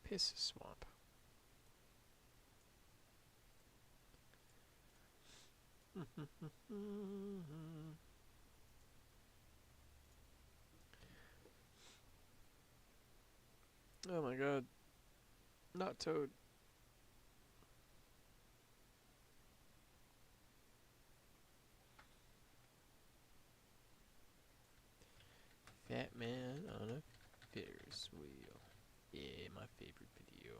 Piss swamp. Oh my god. Not Toad. Fat man on a Ferris wheel. Yeah, my favorite video.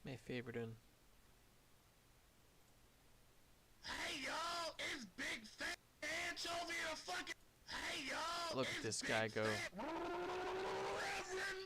My favorite one. Hey y'all, it's Big Fat Anchovy in a fucking. Hey y'all, Look at this guy go. Reverend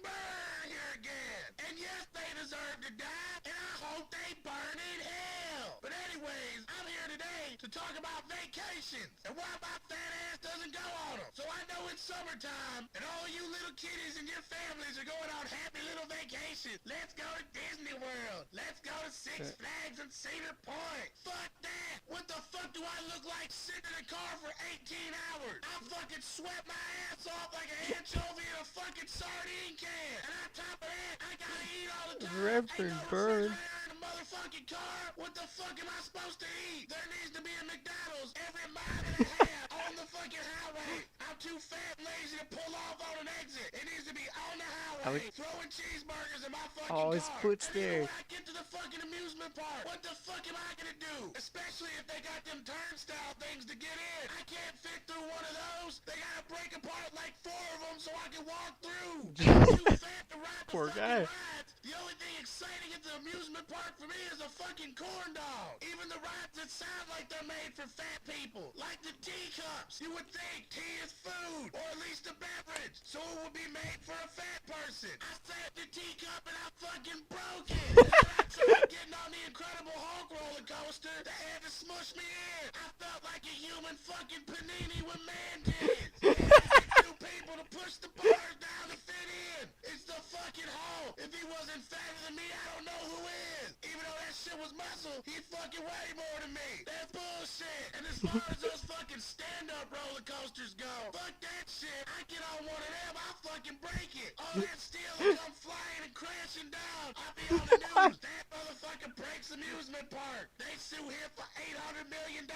Burn here again. And yes, they deserve to die, and I hope they burn in hell. But anyways, I'm here today to talk about vacations and why my fat ass doesn't go on them. So I know it's summertime, and all you little kiddies and your families are going on happy little vacations. Let's go to Disney World. Let's go to Six Flags and Cedar Point. Fuck that. What the fuck do I look like sitting in a car for 18 hours? I fucking sweat my ass off like an anchovy in a fucking sardine can. And on top of that, I gotta eat all the time. Reverend Ain't no Burn. refrigerator in the motherfucking car. What the fuck am I supposed to eat? There needs to be a McDonald's every mile and a half on the fucking highway. I'm too fat and lazy to pull off on an exit. It needs to be on the highway, throwing cheeseburgers in my fucking car. His foot's And then there. when I get to the fucking amusement park, what the fuck am I gonna do? Especially if they got them turnstile things to get in. I can't fit through one of those. They gotta break apart like 4 of them so I can walk through. I'm too fat to ride the Poor fucking guy. rides. The only thing exciting at the amusement park for me is a fucking corn dog. Even the rides that sound like they're made for fat people, like the teacups. You would think tea is food, or at least a beverage, so it would be made for a fat person. I sat the teacup and I fucking broke it. And then I tried getting on the Incredible Hulk roller coaster. They had to smush me in. I felt like a human fucking panini with man titties. It had to be 2 people to push the bars down to fit in. It's the fucking Hulk. If he wasn't fatter than me, I don't know who is. Even though that shit was muscle, he fucking way more than me. That's bullshit. And as far as those fucking stand-up roller coasters go, fuck that shit. I get on one of them, I'll fucking break it. All that steel will come flying and crashing down. I'll be on the news. That motherfucker breaks amusement park. They sue him for $800 million. I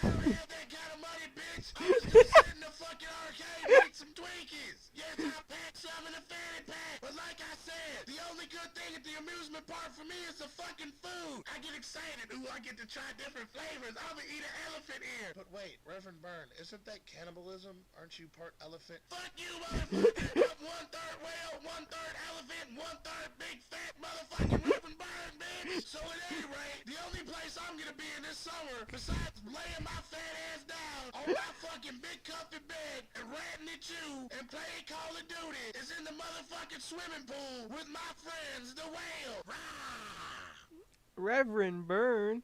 don't have that kind of money, bitch. I'm just gonna sit in the fucking arcade and eat some Twinkies. Yes, I packed some in a fanny pack. But like I said, the only good thing at the amusement park for me is the fucking food. I get excited. Ooh, I get to try different flavors. I'm gonna eat an elephant ear. But wait, Reverend Byrne, isn't that cannibalism? Aren't you part elephant? Fuck you, motherfucker. I'm 1/3 whale, 1/3 elephant, 1/3 big fat motherfucking Reverend Byrne, bitch. So at any rate, the only place I'm gonna be in this summer, besides laying my fat ass down on my fucking big comfy bed and ranting at you and playing Call of Duty, is in the motherfucking swimming pool with my friends, the whale. Rah! Reverend Burn.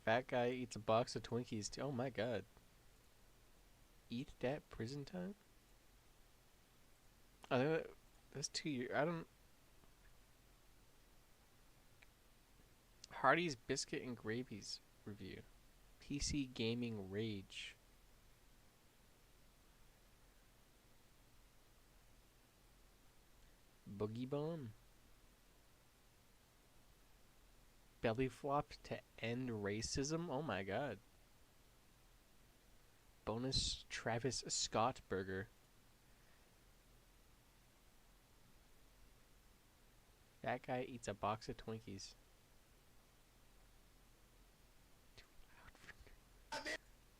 Fat guy eats a box of Twinkies too. Oh my god. Eat that prison time? Oh, that's 2 years. I don't. Hardy's Biscuit and Gravies review. PC Gaming Rage. Boogie Bomb. Belly flop to end racism. Oh my god. Bonus Travis Scott burger. That guy eats a box of Twinkies.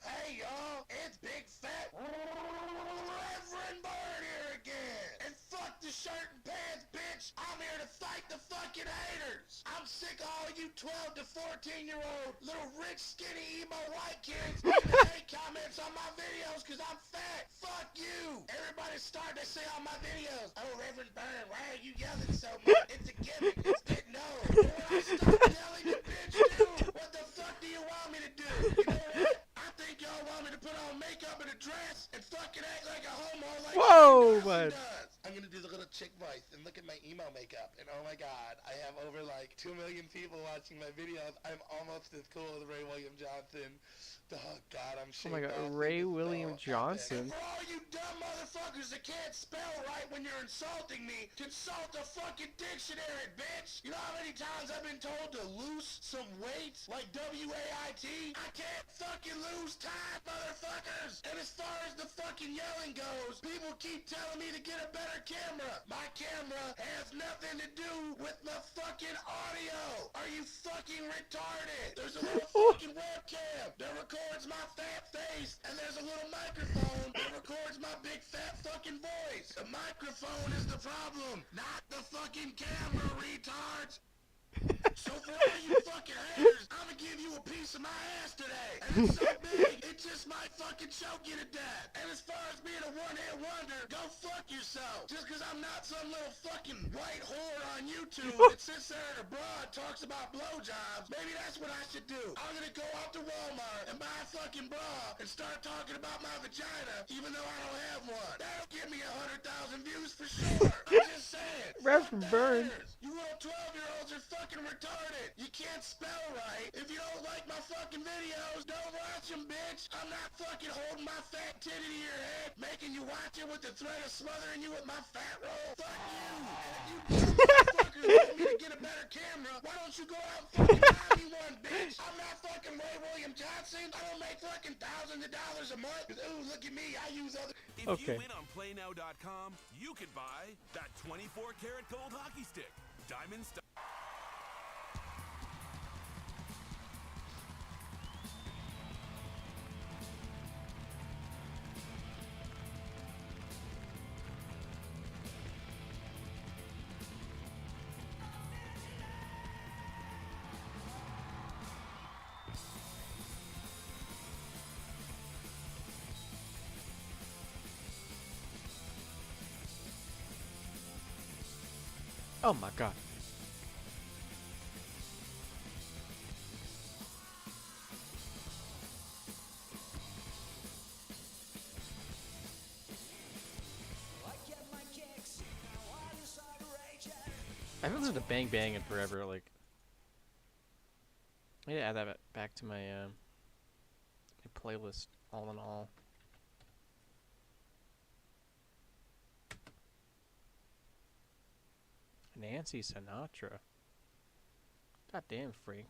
Hey y'all, it's Big Fat Reverend Bird here again. And fuck the shirt and pants, bitch. I'm here to fight the fucking haters. I'm sick of all you 12 to 14-year-old little rich, skinny, emo white kids leaving hate comments on my videos because I'm fat. Fuck you. Everybody's starting to say on my videos, oh, Reverend Bird, why are you yelling so much? It's a gimmick. It's getting old. But when I stop yelling, you bitch, dude, what the fuck do you want me to do? You know what? I think y'all want me to put on makeup and a dress and fucking act like a homo like Whoa, Shane Dawson bud. does. I'm gonna do the little chick voice and look at my emo makeup and oh my god, I have over like 2 million people watching my videos, I'm almost as cool as Ray William Johnson. Oh God, I'm Oh my shaking god, off. Ray It's William so epic. Johnson. And for all you dumb motherfuckers that can't spell right when you're insulting me, consult the fucking dictionary, bitch. You know how many times I've been told to lose some weight? Like W-A-I-T? I can't fucking lose time, motherfuckers. And as far as the fucking yelling goes, people keep telling me to get a better camera. My camera has nothing to do with the fucking audio. Are you fucking retarded? There's a little fucking webcam that records my fat face, and there's a little microphone that records my big fat fucking voice. The microphone is the problem, not the fucking camera, retards. So for all you fucking haters, I'm gonna give you a piece of my ass today. And it's so big, it just might fucking choke you to death. And as far as being a one-hit wonder, go fuck yourself. Just cause I'm not some little fucking white whore on YouTube that sits there in a bra and talks about blowjobs, maybe that's what I should do. I'm gonna go out to Walmart and buy a fucking bra and start talking about my vagina, even though I don't have one. That'll give me 100,000 views for sure. I'm just saying. Reverend Burn. You little 12-year-olds are fucking retarded. You can't spell right. If you don't like my fucking videos, don't watch them, bitch. I'm not fucking holding my fat titty to your head, making you watch it with the threat of smothering you with my fat roll. Fuck you. And you dumb motherfuckers want me to get a better camera. Why don't you go out and fucking buy me one, bitch? I'm not fucking Ray William Johnson. I don't make fucking thousands of dollars a month. Ooh, look at me. I use other... If Okay. you win on PlayNow.com, you could buy that 24-karat gold hockey stick, Diamond Star. Oh my god. I haven't listened to Bang Bang in forever, like I need to add that back to my playlist, all in all. Nancy Sinatra. Goddamn, Frank.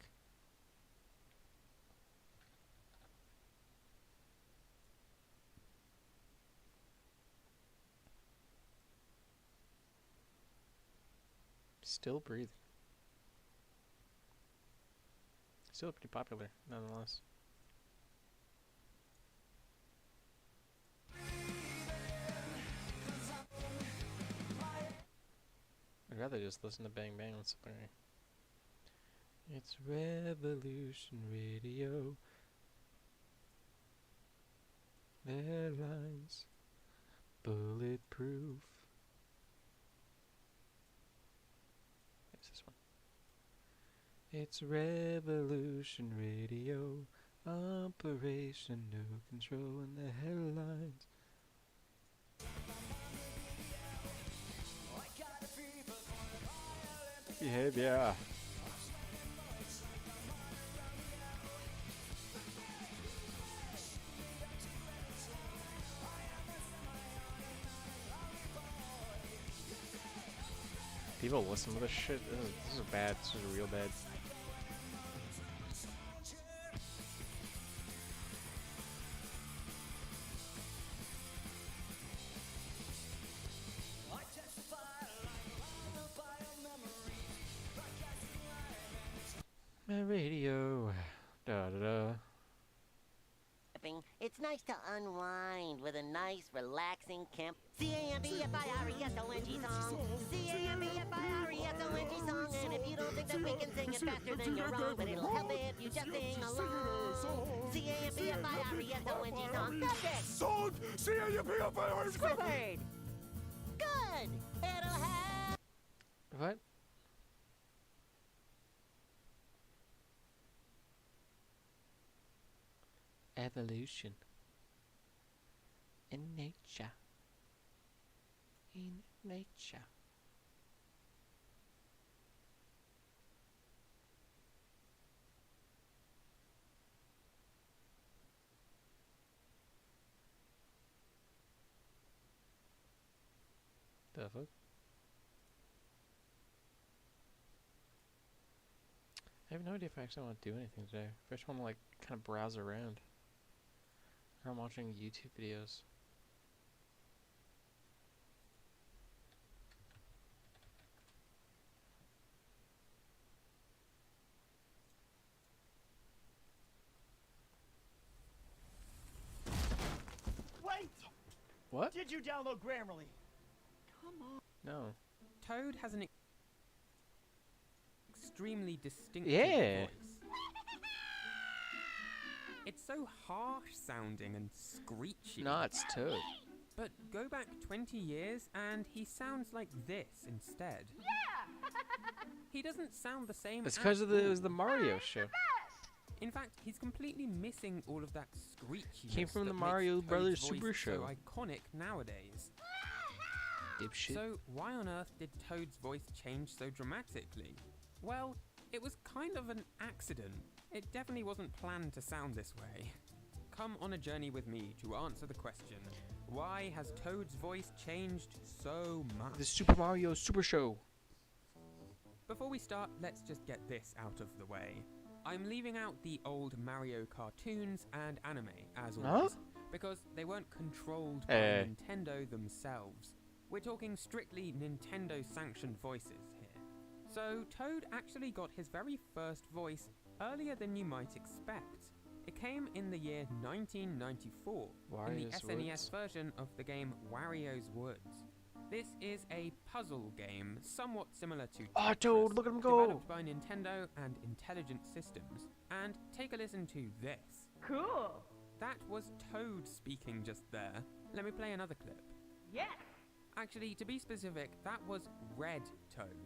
Still breathing. Still pretty popular, nonetheless. I'd rather just listen to Bang Bang than something. It's Revolution Radio. Airlines. Bulletproof. What's this one? It's Revolution Radio. Operation No Control in the headlines. Behavior. People listen to this shit. This is bad. This is real bad. My radio. Da da da. It's nice to unwind with a nice, relaxing camp. C-A-M-B-F-I-R-E-S-O-N-G song. C-A-M-B-F-I-R-E-S-O-N-G song. And if you don't think that we can sing it faster, then you're wrong. But it'll help if you just sing along. C-A-M-B-F-I-R-E-S-O-N-G song. Subject. Sold! C-A-M-B-F-I-R-E-S-O-N-G. Squidward. Good. It'll have... What? Evolution. In nature. In nature. The fuck? I have no idea if I actually want to do anything today. If I just want to like kind of browse around. Or I'm watching YouTube videos. Wait! What? Did you download Grammarly? Come on. No. Toad has an extremely distinctive Yeah. voice. It's so harsh sounding and screechy. Nah, it's Toad. But go back 20 years and he sounds like this instead. Yeah. He doesn't sound the same. It's because at it all. was the Mario show. In fact, he's completely missing all of that screechiness. Came from that the makes Mario Toad's Brothers voice Super Show. So iconic nowadays. Dipshit. So why on earth did Toad's voice change so dramatically? Well, it was kind of an accident. It definitely wasn't planned to sound this way. Come on a journey with me to answer the question, why has Toad's voice changed so much? The Super Mario Super Show. Before we start, let's just get this out of the way. I'm leaving out the old Mario cartoons and anime, as always, because they weren't controlled by Nintendo themselves. We're talking strictly Nintendo-sanctioned voices here. So Toad actually got his very first voice earlier than you might expect. It came in the year 1994 in the Wario's SNES Woods. version of the game Wario's Woods. This is a puzzle game somewhat similar to Oh, Tetris, Toad, look at him go! developed by Nintendo and Intelligent Systems. And take a listen to this. Cool. That was Toad speaking just there. Let me play another clip. Yes. Actually, to be specific, that was Red Toad.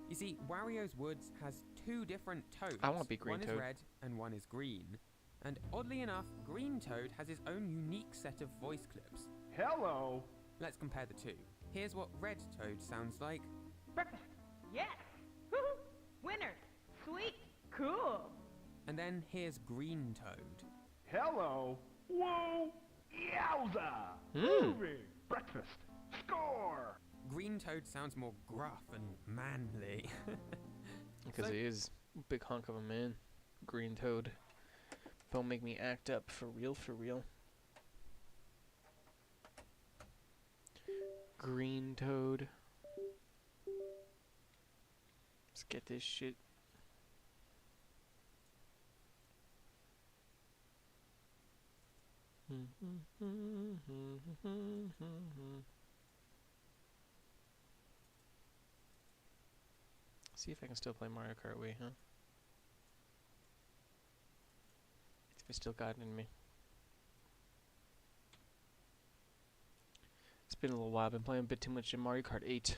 You see, Wario's Woods has two different Toads. I wanna be Green One Toad. is red and one is green. And oddly enough, Green Toad has his own unique set of voice clips. Hello. Let's compare the two. Here's what Red Toad sounds like. Breakfast. Yes. Woohoo. Winner. Sweet. Cool. And then here's Green Toad. Hello. Whoa. Yowza. Moving. Breakfast. Score. Green Toad sounds more gruff and manly. Because So- he is a big hunk of a man. Green Toad. Don't make me act up for real, for real. Green Toad. Let's get this shit. See if I can still play Mario Kart Wii, huh? If it's still got it in me. It's been a little while. I've been playing a bit too much in Mario Kart 8.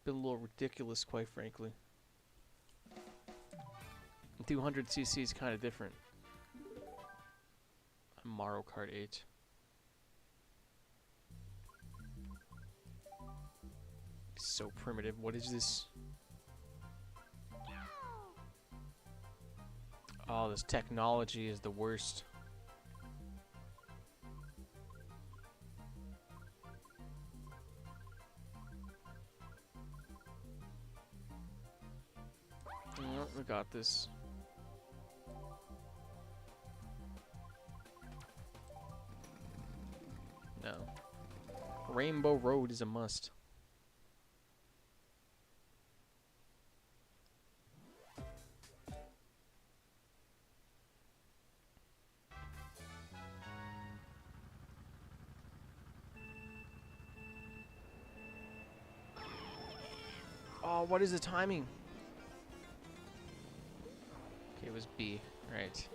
Been a little ridiculous, quite frankly. 200cc is kind of different. On Mario Kart 8. So primitive. What is this? Oh, this technology is the worst. Oh, we got this. No. Rainbow Road is a must. Oh, what is the timing? Okay, it was B. Right.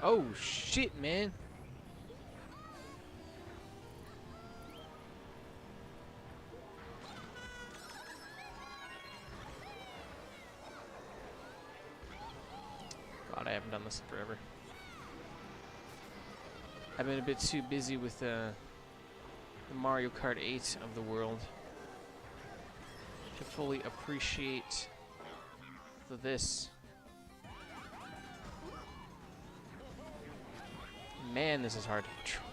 Oh, shit, man. God, I haven't done this in forever. I've been a bit too busy with the Mario Kart 8 of the world to fully appreciate this. Man, this is hard to control.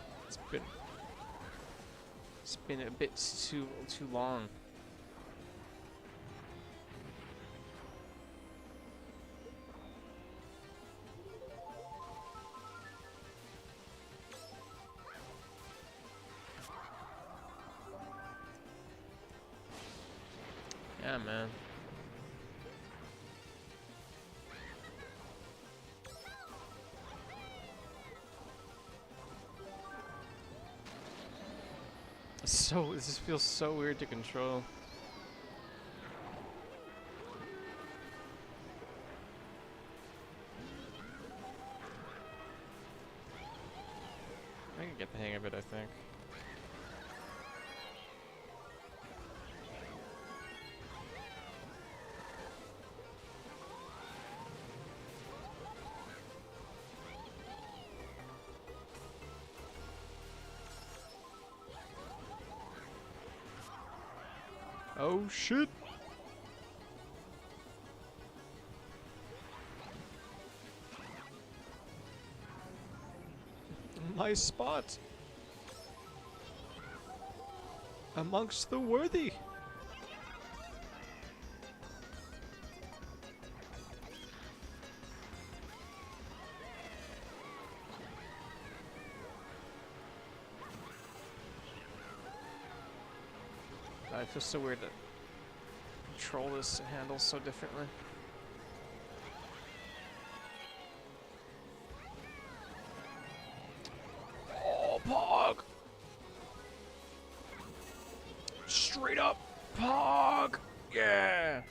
It's been a bit too long. Yeah, man. This just feels so weird to control. I can get the hang of it, I think. Oh shit! My spot amongst the worthy. I feel so weird to control this handle so differently. Oh, Pog! Straight up, Pog! Yeah!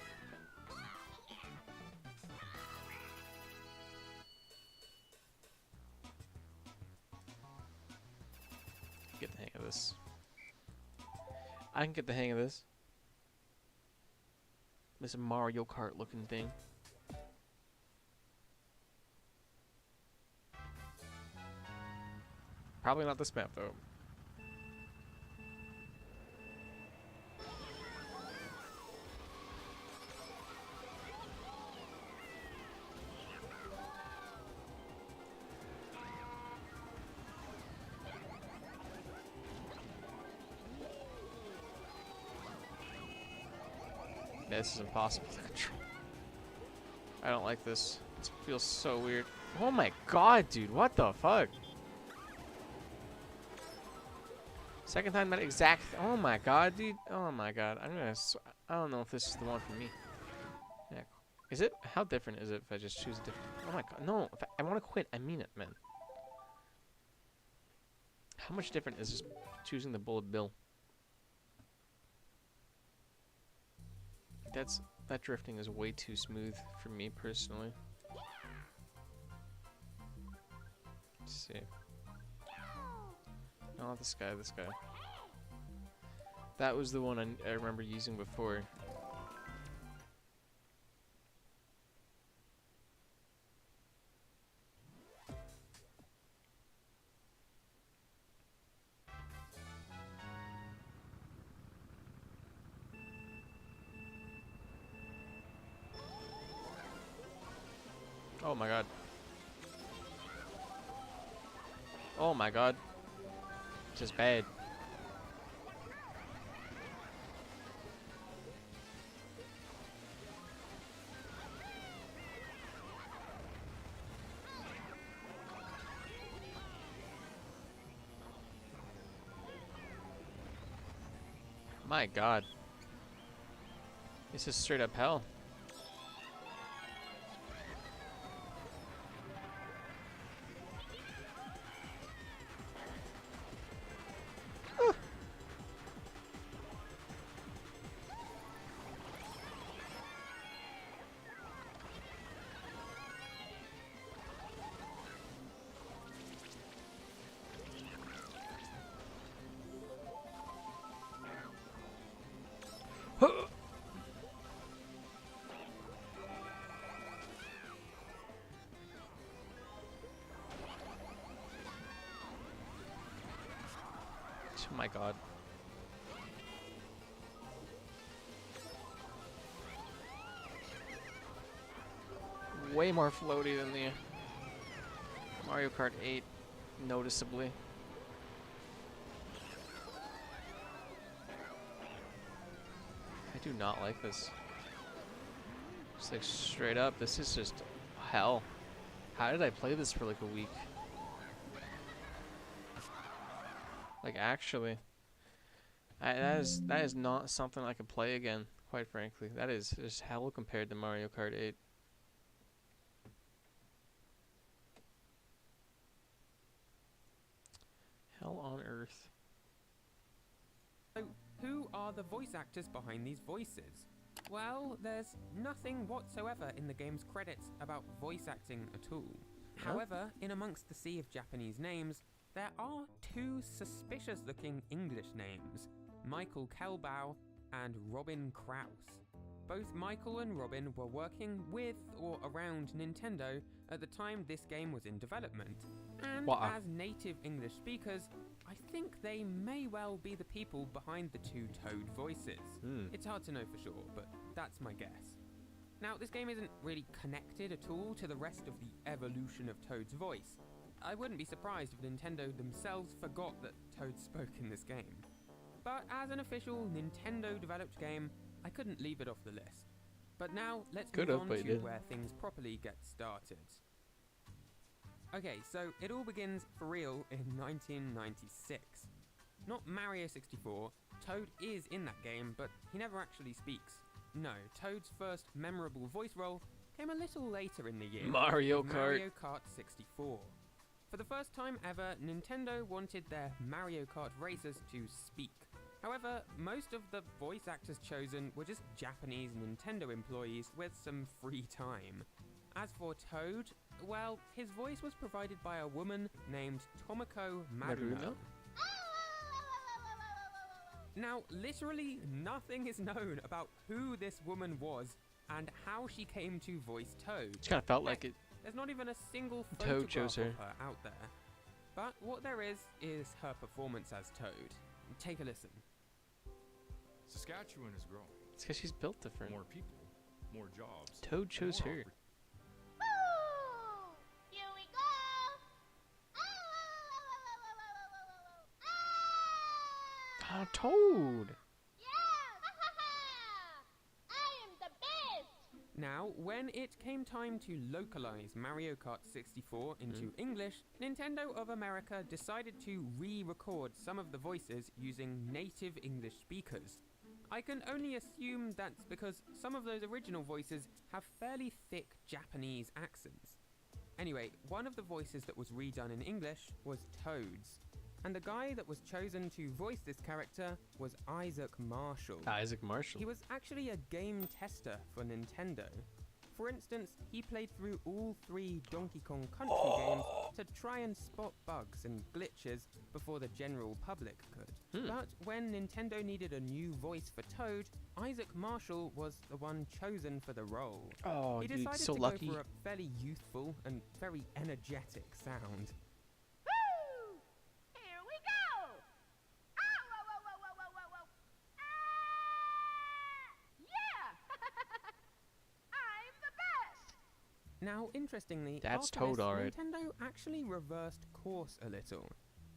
Get the hang of this. I can get the hang of this. This Mario Kart looking thing. Probably not this map though. Yeah, this is impossible to control. I don't like this. It feels so weird. Oh my god, dude. What the fuck? Second time that exact. Oh my god, dude. Oh my god. I don't know if this is the one for me. Yeah. Is it? How different is it if I just choose a different? Oh my god. No. If I want to quit, I mean it, man. How much different is just choosing the bullet bill? That drifting is way too smooth for me personally. Let's see. No, this guy. That was the one I remember using before. Oh my god. Oh my god. Just bad. My god. This is straight up hell. Oh my god. way more floaty than the Mario Kart 8, noticeably. I do not like this. Just like straight up, this is just hell. How did I play this for like a week? Like actually, that is not something I could play again. Quite frankly, that is just hell compared to Mario Kart 8. Hell on earth. So, who are the voice actors behind these voices? Well, there's nothing whatsoever in the game's credits about voice acting at all. Huh? However, in amongst the sea of Japanese names, there are two suspicious-looking English names, Michael Kelbau and Robin Krause. Both Michael and Robin were working with or around Nintendo at the time this game was in development. And Wow. as native English speakers, I think they may well be the people behind the two Toad voices. It's hard to know for sure, but that's my guess. Now, this game isn't really connected at all to the rest of the evolution of Toad's voice. I wouldn't be surprised if Nintendo themselves forgot that Toad spoke in this game. But as an official Nintendo-developed game, I couldn't leave it off the list. But now, let's move on to where things properly get started. Okay, so it all begins for real in 1996. Not Mario 64, Toad is in that game, but he never actually speaks. No, Toad's first memorable voice role came a little later in the year. Mario Mario Kart 64. For the first time ever, Nintendo wanted their Mario Kart racers to speak. However, most of the voice actors chosen were just Japanese Nintendo employees with some free time. As for Toad, well, his voice was provided by a woman named Tomoko Maruno. Now, literally nothing is known about who this woman was and how she came to voice Toad. It kind of felt like it. There's not even a single Toad chose photograph her. of her out there. But what there is her performance as Toad. Take a listen. Saskatchewan is growing. It's because she's built different. More people, more jobs. Toad chose her. Woo! Here we go! Oh, Toad! Yeah! I am the best! Now, when it came time to localize Mario Kart 64 into English, Nintendo of America decided to re-record some of the voices using native English speakers. I can only assume that's because some of those original voices have fairly thick Japanese accents. Anyway, one of the voices that was redone in English was Toad's. And the guy that was chosen to voice this character was Isaac Marshall. Isaac Marshall. He was actually a game tester for Nintendo. For instance, he played through all 3 Donkey Kong Country games to try and spot bugs and glitches before the general public could. But when Nintendo needed a new voice for Toad, Isaac Marshall was the one chosen for the role. Oh, He dude, decided so to lucky. go for a fairly youthful and very energetic sound. Woo! Here we go! Ah, whoa, whoa, whoa, whoa, whoa, whoa, whoa. Ah! Yeah! I'm the best! Now, interestingly, That's after Toad, this, alright. Nintendo actually reversed course a little.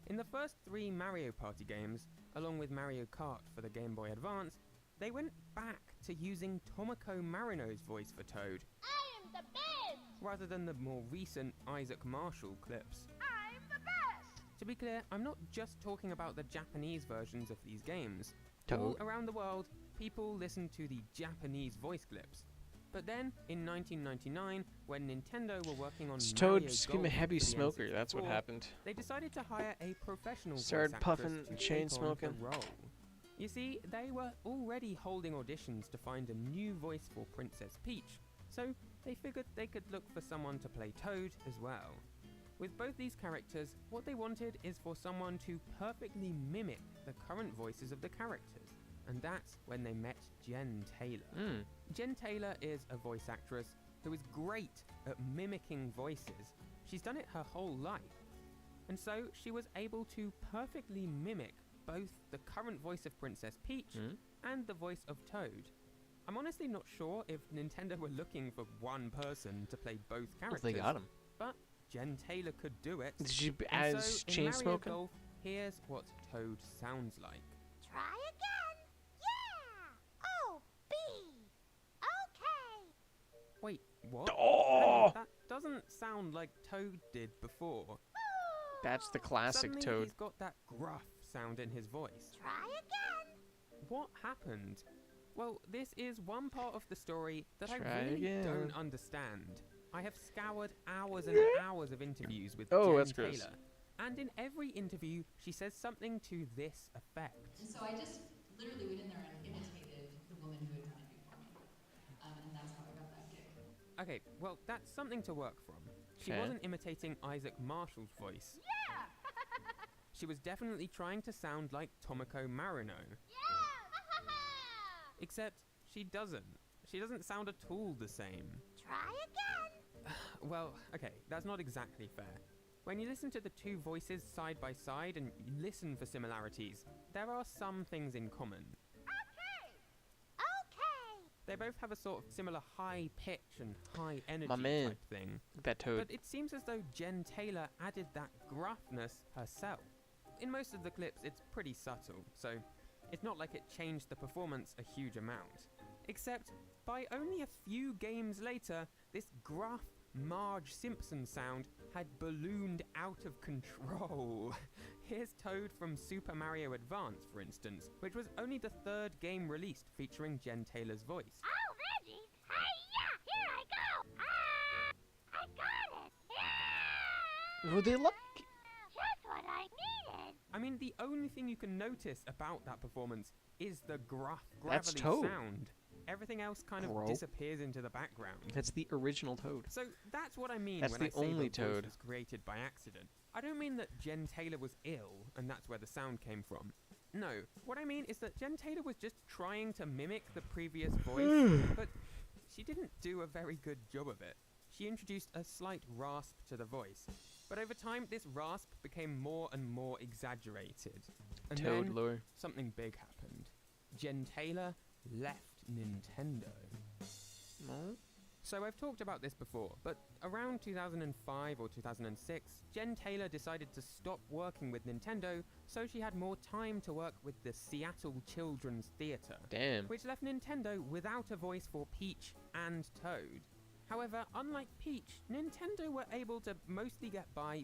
In the first 3 Mario Party games, along with Mario Kart for the Game Boy Advance, they went back to using Tomoko Marino's voice for Toad, I am the best! rather than the more recent Isaac Marshall clips. I'm the best! To be clear, I'm not just talking about the Japanese versions of these games. Toad. All around the world, people listen to the Japanese voice clips. But then, in 1999, when Nintendo were working on Toad Mario just became a Golf heavy for the smoker. That's what N64, happened. they decided to hire a professional Started voice actress puffing, to chain take on the smoking. role. You see, they were already holding auditions to find a new voice for Princess Peach, so they figured they could look for someone to play Toad as well. With both these characters, what they wanted is for someone to perfectly mimic the current voices of the characters, and that's when they met Jen Taylor. Jen Taylor is a voice actress who is great at mimicking voices. She's done it her whole life. And so she was able to perfectly mimic both the current voice of Princess Peach and the voice of Toad. I'm honestly not sure if Nintendo were looking for one person to play both characters. They got him. But Jen Taylor could do it. Did she And as so in chain Mario smoking? Golf, here's what Toad sounds like. Try again. Yeah. Oh, B. Okay. Wait, what? Oh! Hang on, that doesn't sound like Toad did before. That's the classic Suddenly Toad. he's got that gruff sound in his voice. Try again. What happened? Well, this is one part of the story that I Try really again. don't understand. I have scoured hours and hours of interviews with Oh, Jen that's gross. Taylor, and in every interview, she says something to this effect. And so I just literally went in there and imitated the woman who had done it before me. And that's how I got that gig. Okay, well, that's something to work from. She Okay. wasn't imitating Isaac Marshall's voice. Yeah! She was definitely trying to sound like Tomoko Marino. Except she doesn't. She doesn't sound at all the same. Try again. Well, okay, that's not exactly fair. When you listen to the two voices side by side and you listen for similarities, there are some things in common. Okay. They both have a sort of similar high pitch and high energy My man. type thing. Look at that Toad. But it seems as though Jen Taylor added that gruffness herself. In most of the clips, it's pretty subtle, so it's not like it changed the performance a huge amount. Except, by only a few games later, this gruff Marge Simpson sound had ballooned out of control. Here's Toad from Super Mario Advance, for instance, which was only the third game released featuring Jen Taylor's voice. Oh, Reggie! Hey-ya! Here I go! Ah! I got it! Yeah! Were they like? Just what I needed! I mean, the only thing you can notice about that performance is the gruff, That's gravelly Toad. sound. Everything else kind of Bro. disappears into the background. That's the original Toad. So that's what I mean That's when the I say only the voice Toad. was created by accident. I don't mean that Jen Taylor was ill and that's where the sound came from. No, what I mean is that Jen Taylor was just trying to mimic the previous voice, but she didn't do a very good job of it. She introduced a slight rasp to the voice, but over time this rasp became more and more exaggerated. And Toad then lore. something big happened. Jen Taylor left Nintendo. No? So I've talked about this before, but around 2005 or 2006, Jen Taylor decided to stop working with Nintendo so she had more time to work with the Seattle Children's Theatre, Damn. which left Nintendo without a voice for Peach and Toad. However, unlike Peach, Nintendo were able to mostly get by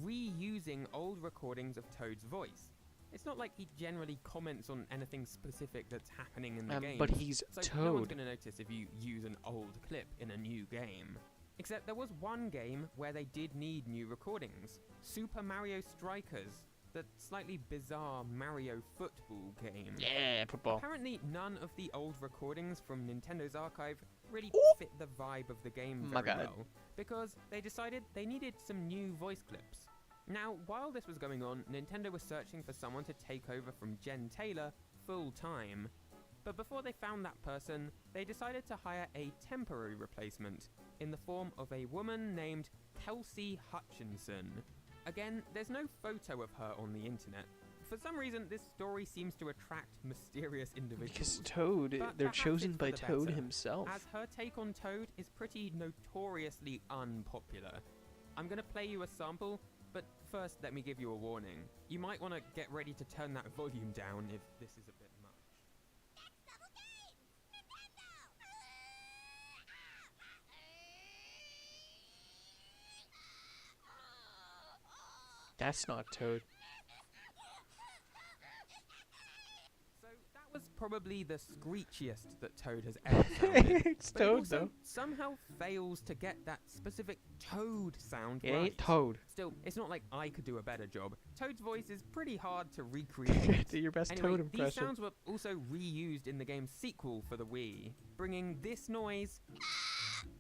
reusing old recordings of Toad's voice. It's not like he generally comments on anything specific that's happening in the game. But he's So no one's Toad. going to notice if you use an old clip in a new game. Except there was one game where they did need new recordings. Super Mario Strikers, the slightly bizarre Mario football game. Yeah, football. Apparently none of the old recordings from Nintendo's archive really fit the vibe of the game My very God. well, because they decided they needed some new voice clips. Now, while this was going on, Nintendo was searching for someone to take over from Jen Taylor full-time. But before they found that person, they decided to hire a temporary replacement in the form of a woman named Kelsey Hutchinson. Again, there's no photo of her on the internet. For some reason, this story seems to attract mysterious individuals. Because Toad, But they're perhaps chosen it's by for the Toad better, himself. as her take on Toad is pretty notoriously unpopular. I'm gonna play you a sample, but first let me give you a warning. You might want to get ready to turn that volume down if this is a bit much. That's not Toad. So that was probably the screechiest that Toad has ever sounded. It's But it Toad, also though. somehow fails to get that specific Toad sound It right. ain't Toad. Still, it's not like I could do a better job. Toad's voice is pretty hard to recreate. Do your best Anyway, Toad these impression. sounds were also reused in the game's sequel for the Wii, bringing this noise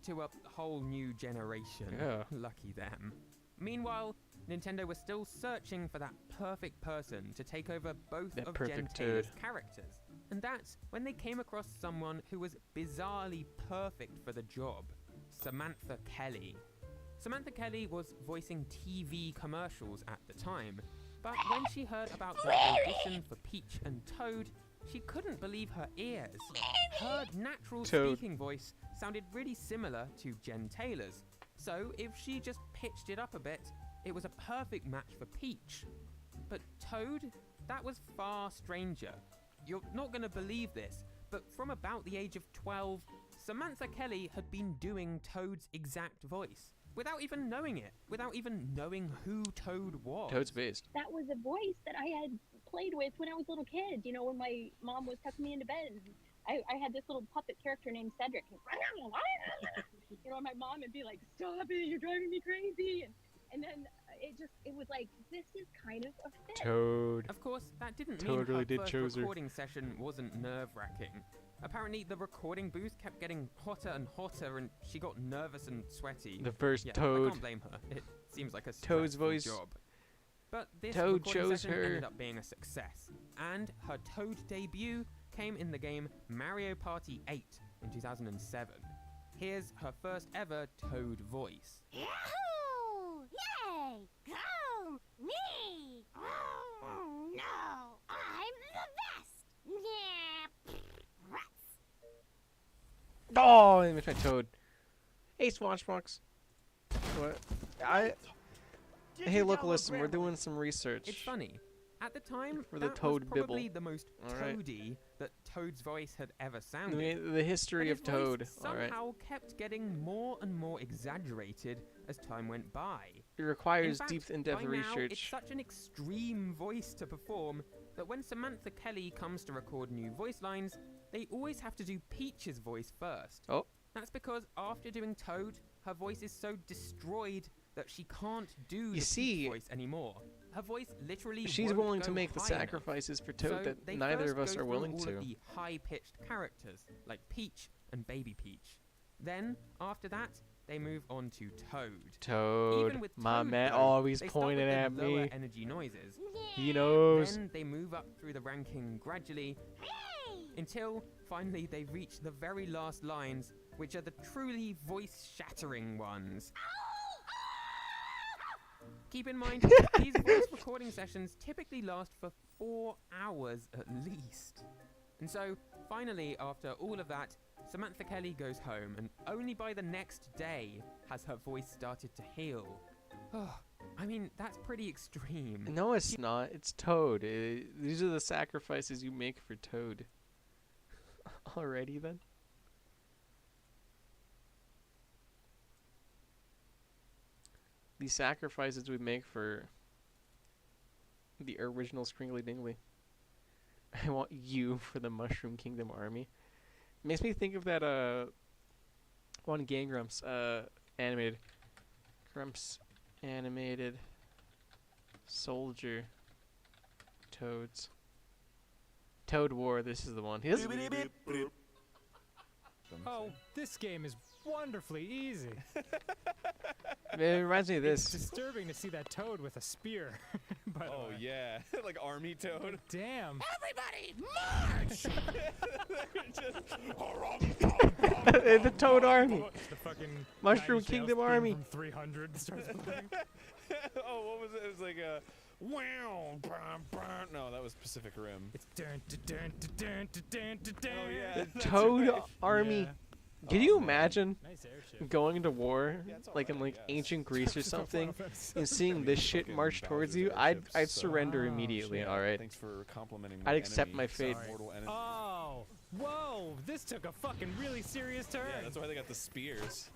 to a whole new generation. Yeah. Lucky them. Meanwhile, Nintendo was still searching for that perfect person to take over both That of Jen perfect Taylor's Toad. characters. And that's when they came across someone who was bizarrely perfect for the job, Samantha Kelly. Samantha Kelly was voicing TV commercials at the time, but when she heard about the audition for Peach and Toad, she couldn't believe her ears. Her natural Toad. speaking voice sounded really similar to Jen Taylor's. So if she just pitched it up a bit, it was a perfect match for Peach. But Toad, that was far stranger. You're not going to believe this, but from about the age of 12, Samantha Kelly had been doing Toad's exact voice. Without even knowing it, without even knowing who Toad was. Toad's based. That was a voice that I had played with when I was a little kid, you know, when my mom was tucking me into bed. And I had this little puppet character named Cedric. You know, my mom would be like, "Stop it, you're driving me crazy." And then it was like, this is kind of a fit. Toad. Of course, that didn't Toad mean really her did first chose her. recording session wasn't nerve-wracking. Apparently, the recording booth kept getting hotter and hotter, and she got nervous and sweaty. The first Yeah, I Toad. can't blame her. It seems like a Toad's stressful voice. job. But this Toad recording chose session her. ended up being a success, and her Toad debut came in the game Mario Party 8 in 2007. Here's her first ever Toad voice. Yahoo! Yay! Go me! Oh, no, I'm the best! Yeah, rats. Oh, I missed my Toad. Hey, Swatchbox. What? Hey, look, listen, we're doing some research. It's funny. At the time, For the that Toad was probably bibble. the most Alright. Toady that Toad's voice had ever I sounded. mean, the history But of his Toad. voice All right. somehow kept getting more and more exaggerated as time went by. It requires In fact, deep, in-depth by now, it's research. such an extreme voice to perform that when Samantha Kelly comes to record new voice lines, they always have to do Peach's voice first. Oh. That's because after doing Toad, her voice is so destroyed that she can't do the see, Peach voice anymore. Her voice literally She's won't willing to go make the high enough. sacrifices for Toad So that they neither first of us go are through willing all to. of the high-pitched characters like Peach and Baby Peach. Then, after that, they move on to Toad. Toad, Even with my Toad, man, though, always they start pointing with at the lower me. energy noises. He knows. Then they move up through the ranking gradually until finally they reach the very last lines, which are the truly voice-shattering ones. Keep in mind, these voice recording sessions typically last for 4 hours at least. And so, finally, after all of that, Samantha Kelly goes home, and only by the next day has her voice started to heal. I mean, that's pretty extreme. No, it's not. It's Toad. These are the sacrifices you make for Toad. Alrighty then. These sacrifices we make for the original Scringly Dingly. I want you for the Mushroom Kingdom army. Makes me think of that one Game Grumps animated soldier Toads. Toad War, this is the one. He doesn't Oh, this game is wonderfully easy. it reminds me of It's this. disturbing to see that Toad with a spear. By the Oh way. yeah, like army Toad. Damn. Everybody, march! The Toad Army. The fucking Mushroom Nine Inch Nails Kingdom theme Army. From 300 starts playing. Oh, what was it? It was like a wow, no, that was Pacific Rim. It's dun dun dun dun dun dun dun dun. Oh yeah, The that's Toad right. Army. Yeah. Can you imagine Nice airship. going to war, Yeah, it's like in alright, like I guess. ancient Greece or It's not something, Final Fantasy and VII. seeing this shit Fucking march towards Bowser's you? I'd airships, so- surrender Oh, immediately. Yeah, All right. Thanks for complimenting. I'd accept my enemy, fate. mortal enemy. Oh, whoa! This took a fucking really serious turn. Yeah, that's why they got the spears.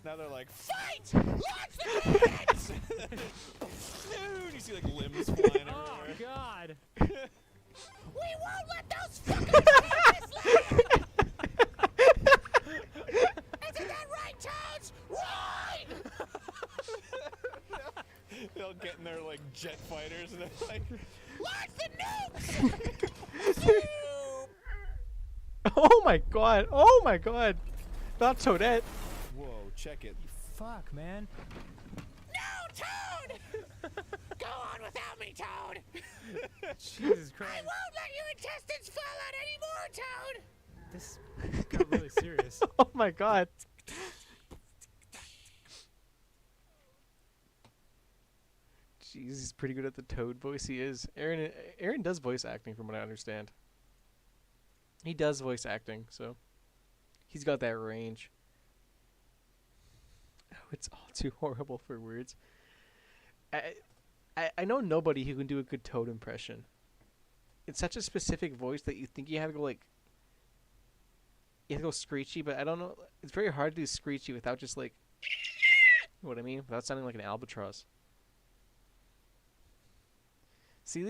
Now they're like, Fight! Launch the grenades! you see like limbs flying Oh everywhere. God! We won't let those fuckers take this land! Isn't that right, Toads? Right! They all get in their like jet fighters and they're like, Launch the nukes! Oh my god! Oh my god! Not Toadette. whoa, check it. Fuck, man. No, Toad! Go on without me, Toad! Jesus I Christ. won't let your intestines fall out anymore, Toad! This got really serious. Oh my god. Jeez, he's pretty good at the Toad voice. He is. Aaron does voice acting, from what I understand. He does voice acting, so he's got that range. Oh, it's all too horrible for words. I know nobody who can do a good Toad impression. It's such a specific voice that you think you have to go like, you have to go screechy, but I don't know. It's very hard to do screechy without just like, you know what I mean? Without sounding like an albatross. See,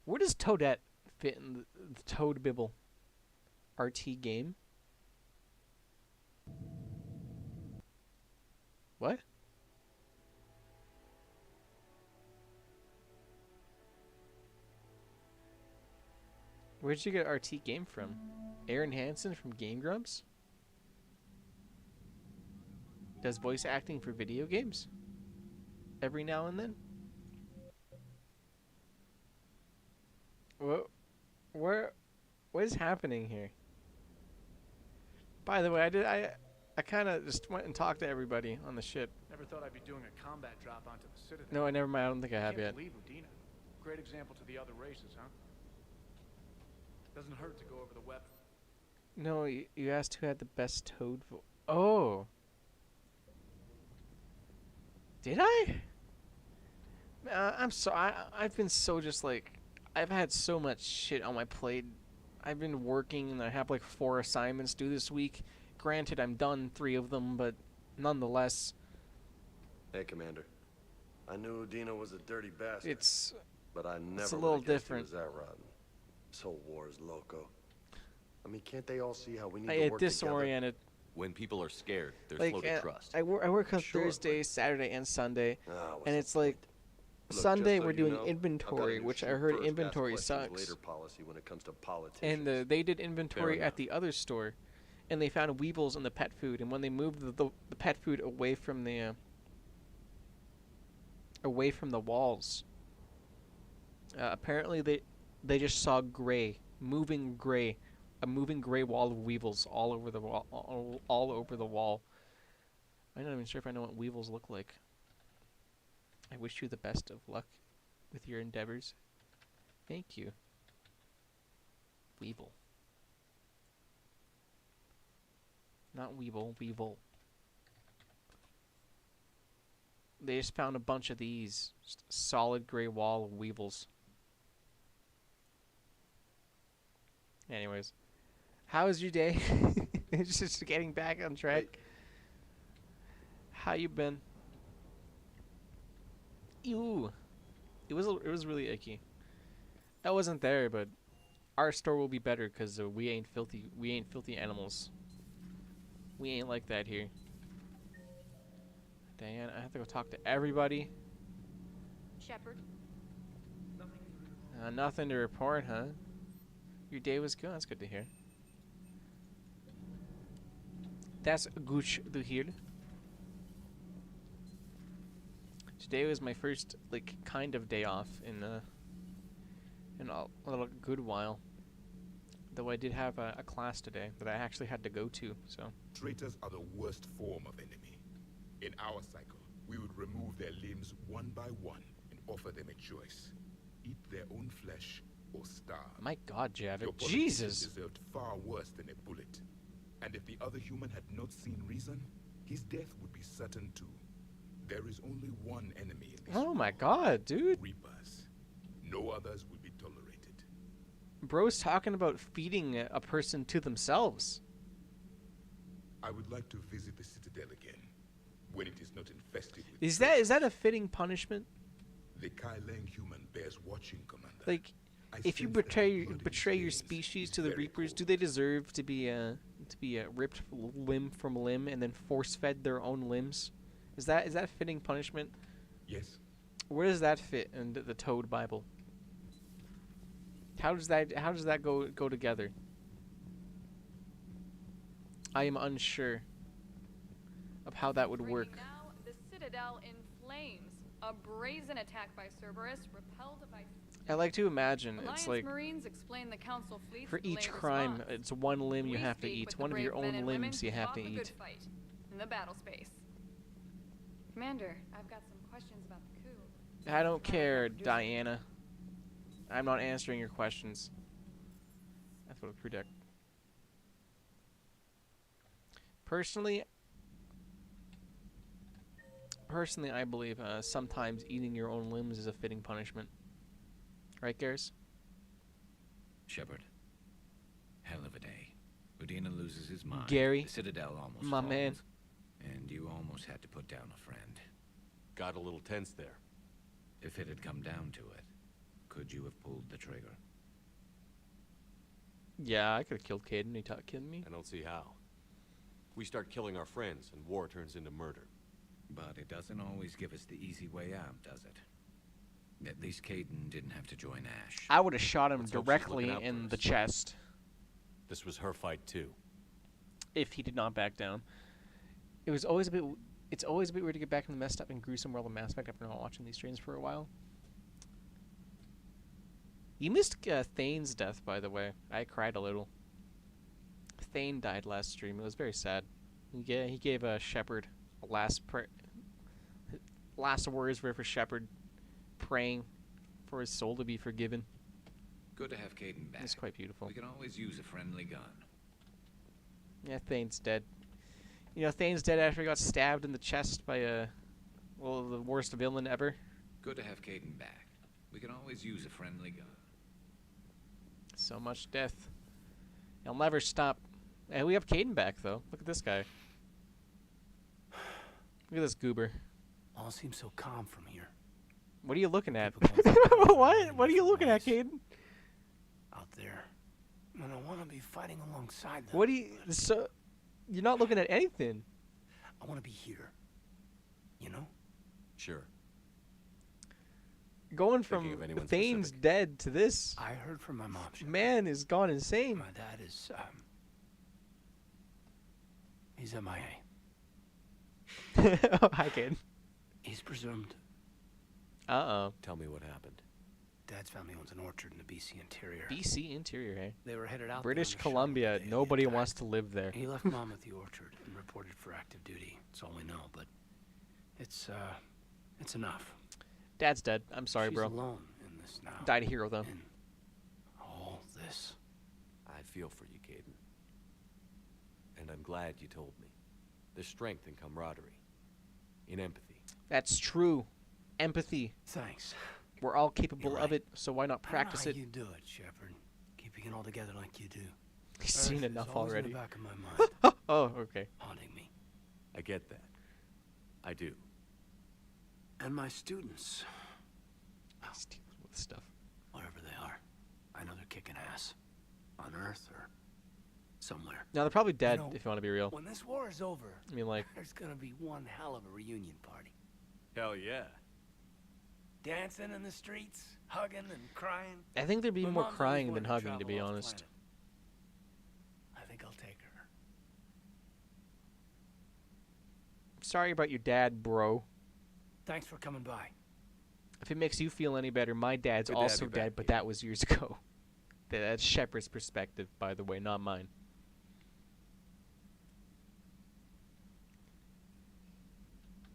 where does Toadette fit in the Toad Bibble RT game? What? Where'd you get RT game from? Aaron Hansen from Game Grumps? Does voice acting for video games? Every now and then? What is happening here? By the way, I kind of just went and talked to everybody on the ship. Never thought I'd be doing a combat drop onto the Citadel. No, never mind. I don't think I have yet. Can't believe Udina. Great example to the other races, huh? Doesn't hurt to go over the weapon. No, you asked who had the best Toad voice. Oh. Did I? I'm sorry. I've been so just like, I've had so much shit on my plate. I've been working and I have like 4 assignments due this week. Granted, I'm done 3 of them, but nonetheless. Hey, Commander. I knew Udina was a dirty bastard. But I never a little would've guessed he different. was that rotten. This whole war is loco. I mean, can't they all see how we need I to get work disoriented. When people are scared, they're Like, slow to trust. I work on Sure, Thursday, Saturday, and Sunday, what's and the it's like Look, Sunday just so we're you doing know, I've got a inventory, new which I shoot heard first, ask inventory questions sucks. later policy when it comes to politicians. And they did inventory Fair at the other store, and they found weevils in the pet food. And when they moved the pet food away from the walls, apparently they just saw a moving gray wall of weevils all over the wall. All over the wall. I'm not even sure if I know what weevils look like. I wish you the best of luck with your endeavors. Thank you. Weevil. Not Weevil, Weevil. They just found a bunch of these. Just a solid gray wall of weevils. Anyways. How was your day? Just getting back on track. Hey. How you been? Ew. It was really icky. I wasn't there, but our store will be better because we ain't filthy animals. We ain't like that here. Diane, I have to go talk to everybody. Shepard. Nothing to report, huh? Your day was good. That's good to hear. That's good to hear. Today was my first, like, kind of day off in a little good while. Though I did have a class today that I actually had to go to, so. Traitors are the worst form of enemy. In our cycle, we would remove their limbs one by one and offer them a choice. Eat their own flesh or starve. My God, Javik. Your Jesus! deserved far worse than a bullet. And if the other human had not seen reason, his death would be certain too. There is only one enemy in this Oh my God, dude. Reapers. No others will be tolerated. Bro's talking about feeding a person to themselves. I would like to visit the Citadel again, when it is not infested with Is that a fitting punishment? The Kai Lang human bears watching, Commander. Like, if you betray your species to the Reapers, do they deserve to be ripped limb from limb and then force fed their own limbs? Is that fitting punishment? Yes. Where does that fit in the Toad Bible? How does that go together? I am unsure of how that would work. Now, the Citadel in flames. A brazen attack by Cerberus, repelled by. I like to imagine Alliance it's like Marines explain the Council fleet's for each delayed crime, response. it's one limb you We have to speak eat. with One the of your brave men own and women limbs you who have fought to the eat. good fight in the battle space. Commander, I've got some questions about the coup. I don't care, Diana. I'm not answering your questions. for the crew deck. Personally, I believe sometimes eating your own limbs is a fitting punishment. Right, Garrus? Shepard. Hell of a day. Udina loses his mind. Gary, the Citadel almost my falls, man. And you almost had to put down a friend. Got a little tense there. If it had come down to it, could you have pulled the trigger? Yeah, I could have killed Caden. He killed me. I don't see how. We start killing our friends, and war turns into murder. But it doesn't always give us the easy way out, does it? At least Caden didn't have to join Ash. I would have shot him Let's hope she's directly looking out in for the us. chest This was her fight, too. if he did not back down. It was always a bit. It's always a bit weird to get back in the messed up and gruesome world of Mass Effect after not watching these streams for a while. You missed Thane's death, by the way. I cried a little. Thane died last stream. It was very sad. He gave Shepard a last words for Shepard, praying for his soul to be forgiven. Good to have Caden back. It's quite beautiful. We can always use a friendly gun. Yeah, Thane's dead. You know, Thane's dead after he got stabbed in the chest by the worst villain ever. Good to have Caden back. We can always use a friendly gun. So much death. It'll never stop. And we have Caden back, though. Look at this guy. Look at this goober. All seems so calm from here. What are you looking at? What? What are you looking at, Caden? Out there. And I want to be fighting alongside them. What do you... So... You're not looking at anything. I want to be here. You know? Sure. Going from Thane's dead to this... I heard from my mom. Man has gone insane. My dad is, he's MIA. Oh, hi, kid. He's presumed. Uh-oh. Tell me what happened. Dad's family owns an orchard in the BC interior. BC interior, eh? They were headed out British there on a shuttle Columbia. the day Nobody of the wants attack. to live there. He left Mom at the orchard and reported for active duty. That's all we know, but it's enough. Dad's dead. I'm sorry, She's bro. alone in this now. Died a hero, though. In all this. I feel for you, Caden. And I'm glad you told me. There's strength in camaraderie. In empathy. That's true. Empathy. Thanks. We're all capable of it, so why not practice it? You do it, Shepard. Keeping it all together like you do. He's seen Earth is enough always already. In the back of my mind. Oh, okay. Haunting me. I get that. I do. And my students. He's dealing with stuff. Whatever they are. I know they're kicking ass. On Earth or somewhere. No, they're probably dead, You know, if you want to be real. When this war is over, I mean, like... there's gonna be one hell of a reunion party. Hell yeah. Dancing in the streets, hugging and crying. I think there'd be My more mom's always crying than wanted hugging, to be travel off honest. planet. I think I'll take her. Sorry about your dad, bro. Thanks for coming by. If it makes you feel any better, my dad's Good to have also you back, dead, but that was years ago. That's Shepard's perspective, by the way, not mine.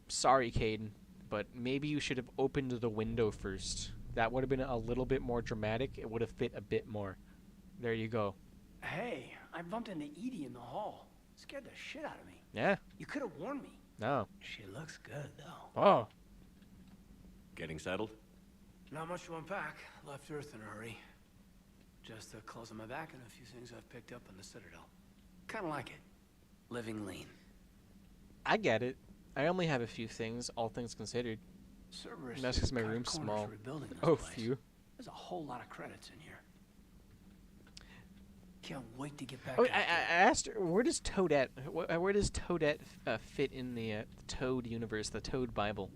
Sorry, Caden, but maybe you should have opened the window first. That would have been a little bit more dramatic. It would have fit a bit more. There you go. Hey, I bumped into Edie in the hall. Scared the shit out of me. Yeah? You could have warned me. No. She looks good, though. Oh. Getting settled? Not much to unpack. Left Earth in a hurry. Just the clothes on my back and a few things I've picked up in the Citadel. Kind of like it. Living lean. I get it. I only have a few things, all things considered. Cerberus That's because my cut room's corners small. rebuilding this Oh, place. few. There's a whole lot of credits in here. Can't wait to get back. Oh, out I there. asked her, where does Toadette fit in the Toad universe, the Toad Bible?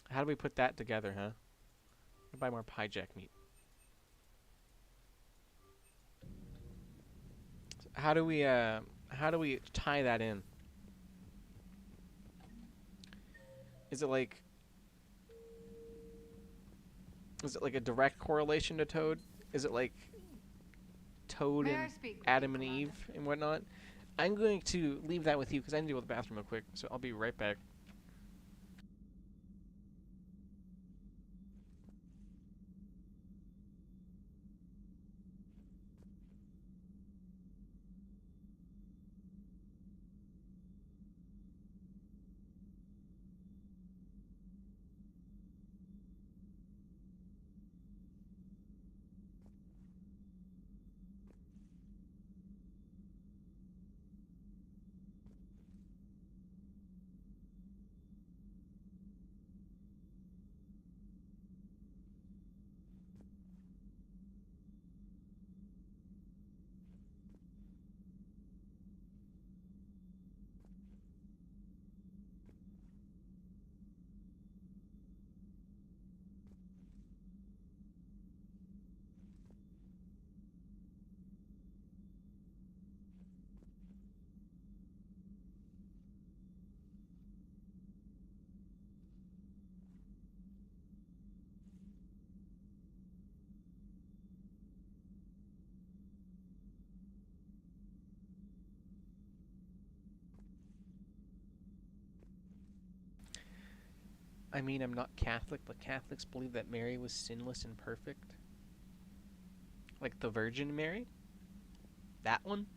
How do we put that together, huh? I'll buy more pie jack meat. How do we tie that in? Is it like a direct correlation to Toad? Is it like Toad May I and speak with Adam you, and Commander? Eve and whatnot? I'm going to leave that with you because I need to go to the bathroom real quick, so I'll be right back. I mean, I'm not Catholic, but Catholics believe that Mary was sinless and perfect. Like the Virgin Mary? That one?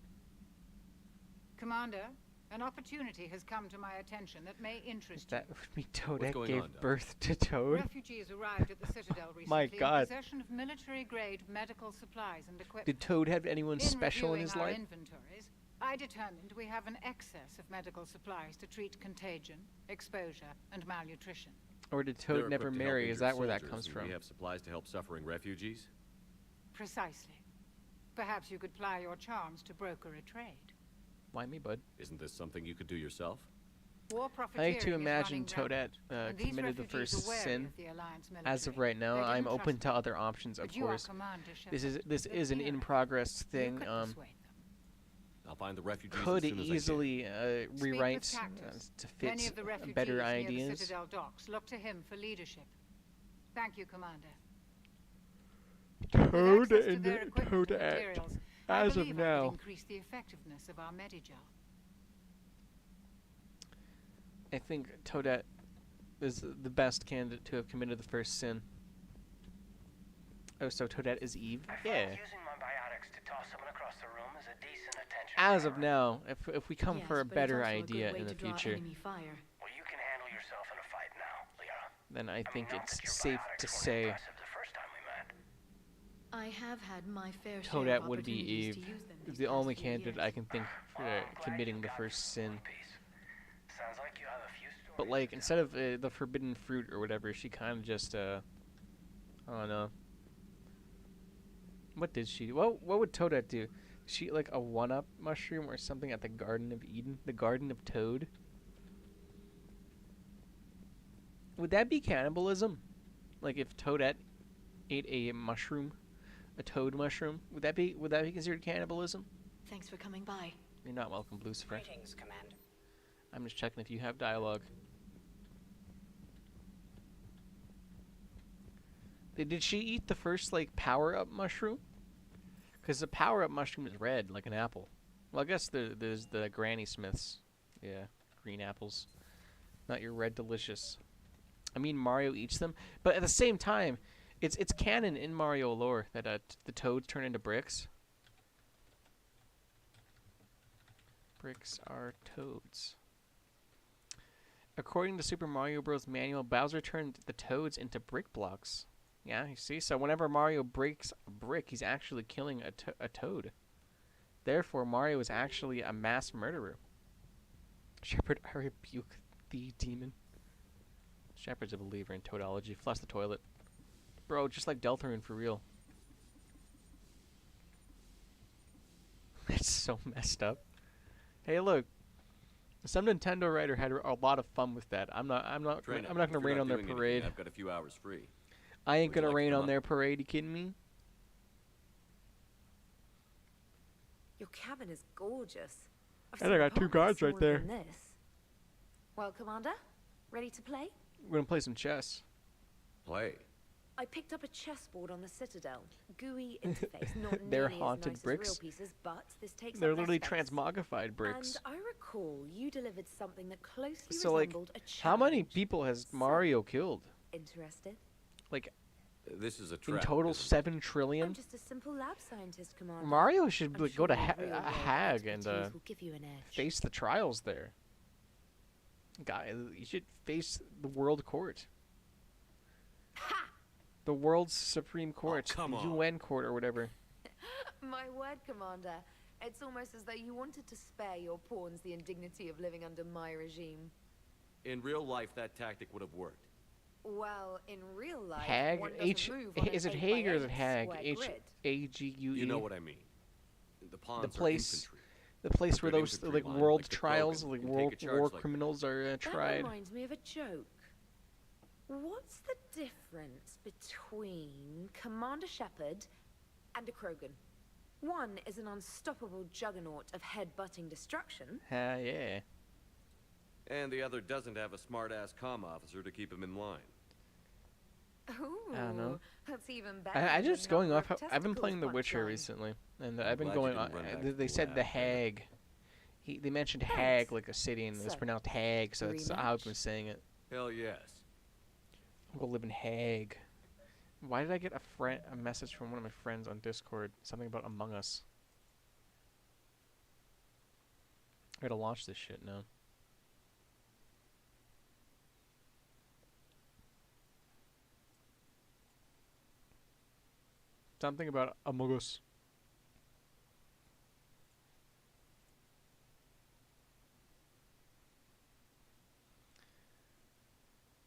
Commander, an opportunity has come to my attention that may interest That would be Toadette What's going gave on, Doc? birth to you. Toad? Refugees arrived at the Citadel recently My God. in possession of military-grade medical supplies and equipment. Did Toad have anyone special in reviewing his our life? inventories, I determined we have an excess of medical supplies to treat contagion, exposure, and malnutrition. Or did They're Toad never equipped to help marry? Is injured that where that soldiers, comes and from? We have supplies to help suffering refugees. Precisely. Perhaps you could ply your charms to broker a trade. Why me, bud? Isn't this something you could do yourself? War I like profiteering to is imagine running rampant, Toadette and these committed the refugees first are wary sin. of the Alliance As of military. right now, They I'm didn't open trust to me. other options, of But you are course. Commander This is Shepard, the an hero. in progress You thing. could persuade I'll find the refugees Could as soon as easily Speak with rewrite Cactus. to Many fit of the refugees better near the ideas. Citadel docks look to him for leadership. Thank you, Commander. Toad With access to and their equipment and Toadette. materials, As I of believe I now. could increase the effectiveness of our Medigel. I think Toadette is the best candidate to have committed the first sin. Oh, so Toadette is Eve? Yeah. Using my biotics to toss someone across the room is a decent attention. As of now, if we come Yes, for a but it's better also a good idea way in to the draw future, enemy fire. Well, you can handle yourself in a fight now, Liara. then I think not it's that your safe biotics to weren't say impressive the first time we met. I have had my fair share Toadette of would be opportunities Eve. to use them Is these the past only few candidate years. I can think for committing the first sin. Sounds like you have a few stories. But like, instead of the forbidden fruit or whatever, she kind of just, I don't know. What did she do? What would Toadette do? She eat like a one-up mushroom or something at the Garden of Eden? The Garden of Toad? Would that be cannibalism? Like if Toadette ate a mushroom, a toad mushroom, would that be considered cannibalism? Thanks for coming by. You're not welcome, Lucifer. Greetings, Commander. I'm just checking if you have dialogue. Did she eat the first, like, power-up mushroom? Because the power-up mushroom is red, like an apple. Well, I guess there's the Granny Smiths. Yeah, green apples. Not your red delicious. I mean, Mario eats them. But at the same time, it's canon in Mario lore that the toads turn into bricks. Bricks are toads. According to Super Mario Bros. Manual, Bowser turned the toads into brick blocks. Yeah, you see? So whenever Mario breaks a brick, he's actually killing a toad. Therefore, Mario is actually a mass murderer. Shepard, I rebuke thee, demon. Shepard's a believer in toadology. Flush the toilet. Bro, just like Deltarune for real. It's so messed up. Hey, look. Some Nintendo writer had a lot of fun with that. I'm not gonna rain on their parade. I've got a few hours free. I ain't Would you gonna like to rain come on up? their parade. You kidding me? Your cabin is gorgeous. I've And seen I got two apartments guards right smaller there. than this. Well, Commander, ready to play? We're gonna play some chess. Play. I picked up a chessboard on the Citadel. GUI interface, not They're nearly haunted as nice bricks. as real pieces, but this takes They're up less literally space. transmogrified bricks. And I recall you delivered something that closely So like, resembled a how many challenge. people has Mario killed? Interested? Like, This is a in trap. total isn't it? 7 trillion? I'm just a simple lab scientist, Commander. Mario should I'm like, go to sure your real-world Hag and expertise will give you an edge. face the trials there. Guy, you should face the World Court. The World's Supreme Court, come the on. UN Court or whatever. My word, Commander. It's almost as though you wanted to spare your pawns the indignity of living under my regime. In real life, that tactic would have worked. Well, in real life, Hag? one doesn't move on Is an it Hague or is 8x8 it Hag? square grid. H-A-G-U-E? You know what I mean. The pawns The are place, infantry. the place where Good those infantry like line, world like the trials, Krogan, like can take world a charge war like criminals are That tried. reminds me of a joke. What's the difference between Commander Shepard and a Krogan? One is an unstoppable juggernaut of head-butting destruction. Yeah. And the other doesn't have a smart-ass comm officer to keep him in line. Ooh, I don't know. that's even better. I than just the going number off. of I've been playing The testicles Witcher punchline. recently, and I'm I've been glad you going didn't on. run back They to the said the lab, Hag. They mentioned Thanks. Hag like a city, and it's So, pronounced Hag, so that's how I've been rematch? saying it. Hell yes. We'll live in Hague. Why did I get a message from one of my friends on Discord? Something about Among Us. I gotta launch this shit now. Something about Among Us.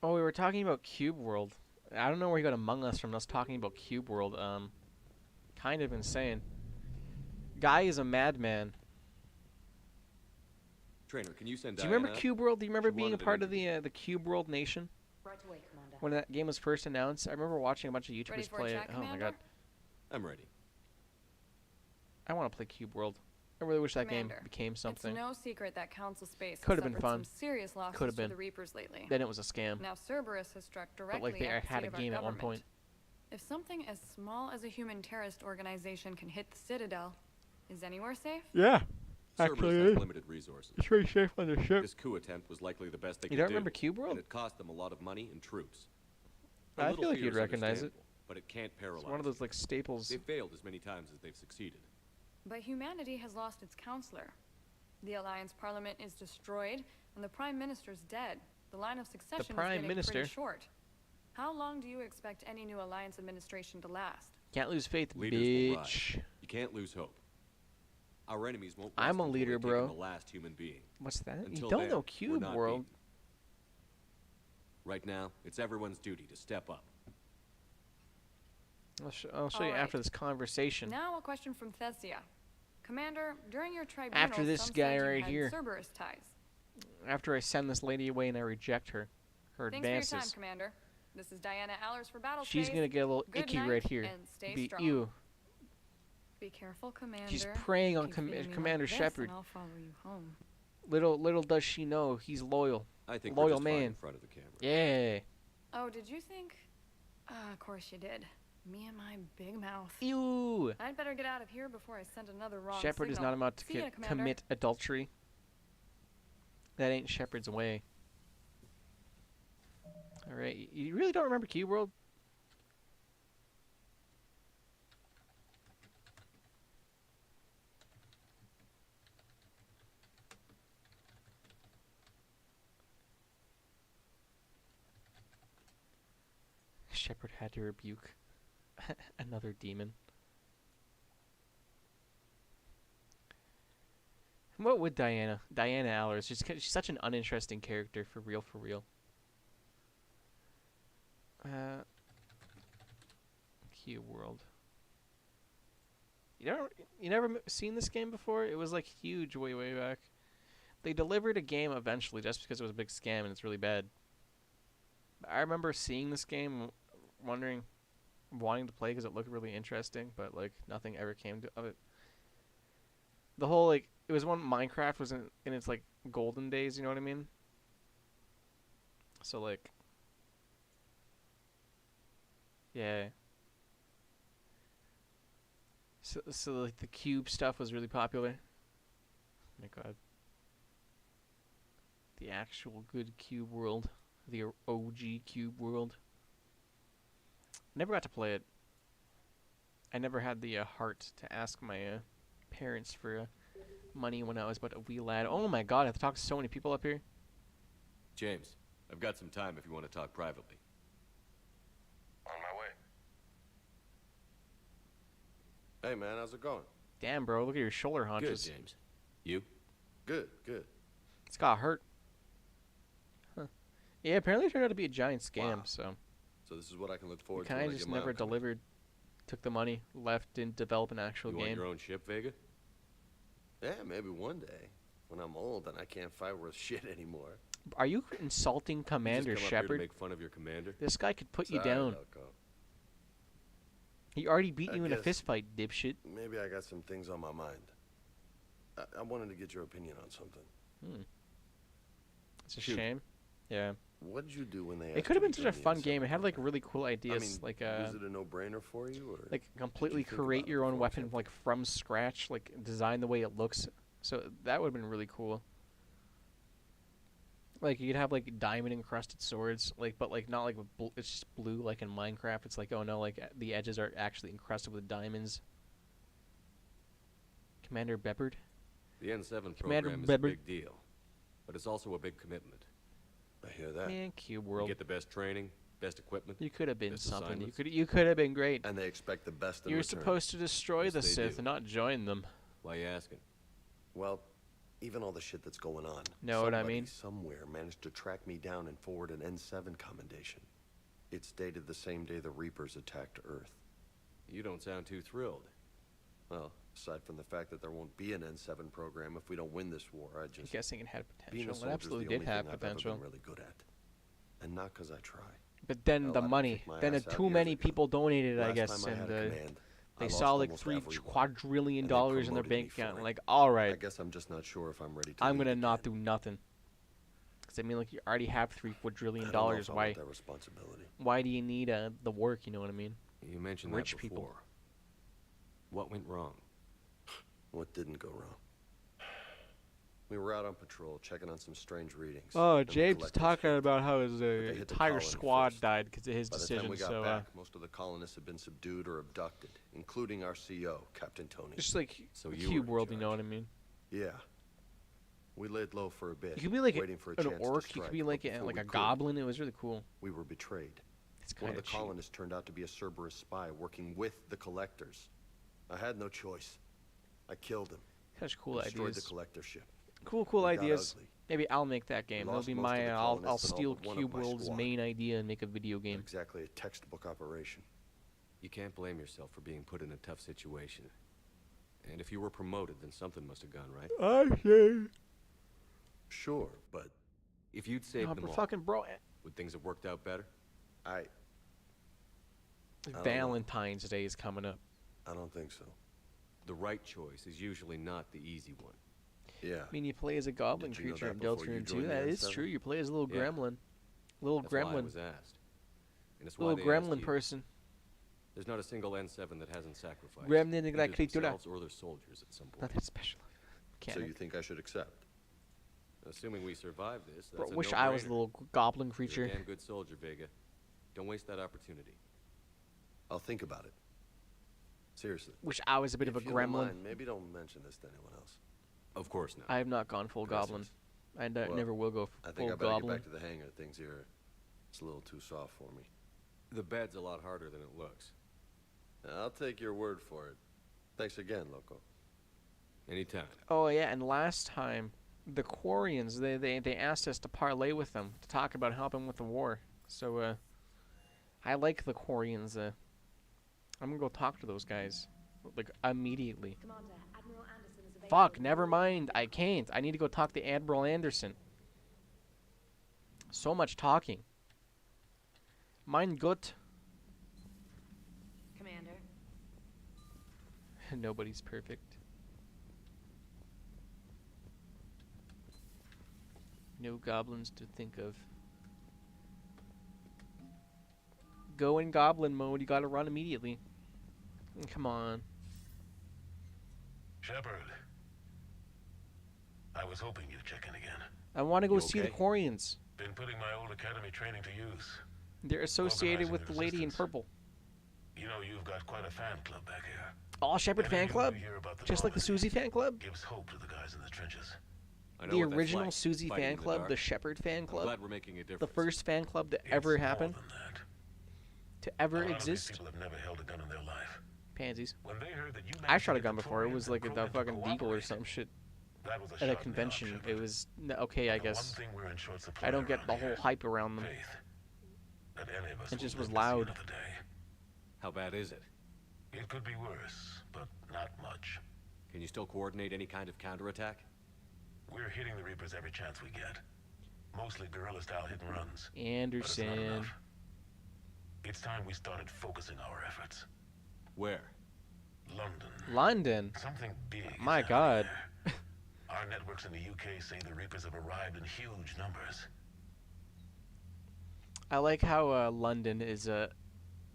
Oh, we were talking about Cube World. I don't know where you got Among Us from us talking about Cube World. Kind of insane. Guy is a madman. Trainer, can you send Do you remember Diana? Cube World? Do you remember She being a wanted an part of the Cube World Nation? Right away, Commander. When that game was first announced, I remember watching a bunch of Ready YouTubers for a play it. chat, Oh my Commander? god. I'm ready. I want to play Cube World. I really wish that game Commander, became something. It's no secret that Council Space Could has have been suffered fun. some serious losses Could have to been. the Reapers lately. Then it was a scam. Now Cerberus has struck directly But like they at the had seat a of our game at one government. point. If something as small as a human terrorist organization can hit the Citadel, is anywhere safe? Yeah. Cerberus has limited resources. It's very safe on the ship. This coup attempt was likely the best they You could don't do. remember Cube World? And it cost them a lot of money and troops. A I little feel like fear you'd is recognize it. understandable, but it can't paralyze. It's one of those like staples. They've failed as many times as they've succeeded. But humanity has lost its counselor. The Alliance Parliament is destroyed, and the Prime Minister's dead. The line of succession Prime is getting Minister? pretty short. How long do you expect any new Alliance administration to last? Can't lose faith, Leaders will bitch. rise. You can't lose hope. Our enemies won't. I'm rest a until leader, they've taken bro. The last human being. What's that? Until You don't then, know we're Cube not World. beaten. Right now, it's everyone's duty to step up. I'll show you All after right. this conversation. Now a question from Thesia. Commander, during your tribunal, After this some guy said you right had here. Cerberus ties. After I send this lady away and I reject her Thanks for your time, advances. Commander. This is Diana Allers for Battle She's Space. gonna get a little Good icky night, right here. And stay Be strong. you. Be careful, Commander. She's preying on Keep feeding me like Commander this, Shepard. and I'll follow you home. Little does she know he's loyal. I think we're loyal just fine man. in front of the camera. Yeah. Oh, did you think? Of course you did. Me and my big mouth. Ew. I'd better get out of here before I send another wrong Shepard is signal. not about to See ya, Commander. commit adultery. That ain't Shepard's way. All right, you really don't remember Cube World? Shepard had to rebuke another demon. What would Diana Allers? She's such an uninteresting character for real. Cube World. You never seen this game before? It was like huge way back. They delivered a game eventually just because it was a big scam and it's really bad. I remember seeing this game, wanting to play because it looked really interesting, but like nothing ever came of it. The whole like it was when Minecraft was in its like golden days, you know what I mean? So like, yeah. So like the cube stuff was really popular. Oh my god. The actual good Cube World. The OG Cube World. Never got to play it. I never had the heart to ask my parents for money when I was but a wee lad. Oh my god, I have to talk to so many people up here. James, I've got some time if you want to talk privately. On my way. Hey man, how's it going? Damn, bro, look at your shoulder haunches. Good, James. You? Good. It's got hurt. Huh. Yeah, apparently it turned out to be a giant scam, Wow. so. So this is what I can look forward to. Kind when of I just get my never own company. delivered. Took the money, left, didn't develop an actual You game. want your own ship, Vega? Yeah, maybe one day. When I'm old and I can't fight worth shit anymore. Are you insulting Commander you just come up here to Shepard? make fun of your commander? This guy could put you Sorry, down. Loco. He already beat I you in a guess fist fight, dipshit. Maybe I got some things on my mind. I wanted to get your opinion on something. It's a Shoot. shame. Yeah. What did you do when they It asked could have you been to such a join the fun inside game. It had like program? really cool ideas, I mean, like was it a no-brainer for you, or like completely think create about it your own before weapon like from scratch, like design the way it looks. So that would have been really cool. Like you'd have like diamond encrusted swords, like but like not like it's just blue like in Minecraft. It's like, oh no, like the edges are actually encrusted with diamonds. Commander Beppard. The N7 Commander program is a Beppard. big deal, but it's also a big commitment. I hear that. Man, Cube You World. get the best training, best equipment. You could have been best something. assignments. You could have been great. And they expect the best in You're return. supposed to destroy Yes, the they Sith do. and not join them. Why you asking? Well, even all the shit that's going on. Know what I somebody mean? Somewhere managed to track me down and forward an N7 commendation. It's dated the same day the Reapers attacked Earth. You don't sound too thrilled. Well, aside from the fact that there won't be an N7 program if we don't win this war, I I'm just... guessing it had Being a potential. It soldier's absolutely the did only have thing I've ever potential. been really good at. And not because I try. But then Hell, the I done money. kicked my Then ass out too years many ago. people donated, I Last guess, time I and had a command, I they lost saw like almost 3 everyone, quadrillion and they dollars in their promoted me bank for account. it. Like, all right, I guess I'm just not sure if I'm ready to I'm lead gonna again. not do nothing. Cause I mean, like, you already have $3 quadrillion. I don't know if I Why? want that responsibility. Why do you need the work? You know what I mean? You mentioned Rich that people. before. What went wrong? What didn't go wrong? We were out on patrol, checking on some strange readings. Oh, and the James collectors talking hit. about how his But they hit the entire colony squad first. died because of his By the decision. time we got So, back, most of the colonists had been subdued or abducted, including our CO, Captain Tony. just like So you Cube were in World, you know what I mean? Yeah. We laid low for a bit, You could be like waiting for a an chance to orc. You strike, could be but like before like we a could, goblin. It was really cool. We were betrayed. It's One kind of the of cheap. colonists turned out to be a Cerberus spy working with the collectors. I had no choice. I killed him. Such cool and destroyed ideas. the collector ship. Cool It got ideas. ugly. Maybe I'll make that game. We That'll lost be most of my. the I'll colonists and all steal but one of Cube my World's squad. main idea and make a video Not game. exactly a textbook operation. You can't blame yourself for being put in a tough situation. And if you were promoted, then something must have gone right. I see. Sure, but If you'd saved No, them but all, fucking bro, would things have worked out better? I don't know. Valentine's Day is coming up. I don't think so. The right choice is usually not the easy one. Yeah. I mean, you play as a goblin Did you know creature that in before you Deltarune 2. joined the That is N7? true. You play as a little Yeah. gremlin. Little That's why I gremlin. was asked. And it's why Little they asked gremlin you. person. There's not a single N7 that hasn't sacrificed Gremlin de la either criatura. themselves or their soldiers at some point. Nothing special. So Mechanic. you think I should accept? Assuming we survive this, that's Bro, a wish I was a no-brainer. little goblin You're creature. a damn good soldier, Vega. Don't waste that opportunity. I'll think about it. Seriously. Wish I was a bit of a If you don't gremlin. mind, maybe don't mention this to anyone else. Of course not. I have not gone full goblin. I Well, never will go I think full I better goblin. get back to the hangar. Things here, it's a little too soft for me. The bed's a lot harder than it looks. I'll take your word for it. Thanks again, Loco. Anytime. Oh yeah, and last time the Quarians they asked us to parlay with them to talk about helping with the war. So I like the Quarians. I'm gonna go talk to those guys like immediately. Commander, Admiral Anderson is available. Fuck, never mind. I can't. I need to go talk to Admiral Anderson. So much talking. Mein Gott. Commander. Nobody's perfect. No goblins to think of. Go in goblin mode. You gotta run immediately. Come on. Shepard. I was hoping you'd check in again. I want to go You see the okay? Quarians. Been putting my old academy training to use. They're associated Organizing with the the lady in resistance. purple. You know, you've got quite a fan club back here. All Shepherd Every fan news club? we hear about the Just like the Normandy Susie fan club? Gives hope to the guys in the trenches. I know The what that's original like, Susie fighting fan in the club, dark. the Shepherd fan I'm club. glad we're making a The difference. first fan club to ever happen. To ever A lot of these exist. people have never held a gun in their life. Pansies. When they heard that you I managed shot to a get gun the before. It was Quarians like and a Krogan to fucking deagle or cooperate. some shit. That was a At shot a in the arm, convention. It Shepard. was okay, I And the guess. one thing we're in short supply I don't get the around whole here, hype around them. faith. That any of us It will just live was to see loud. another day. How bad is it? It could be worse, but not much. Can you still coordinate any kind of counterattack? We're hitting the Reapers every chance we get. Mostly guerrilla-style hit-and-runs. But it's not Anderson. enough. It's time we started focusing our efforts. Where? London. London. Something big. My is God. happening there. Our networks in the UK say the Reapers have arrived in huge numbers. I like how London is,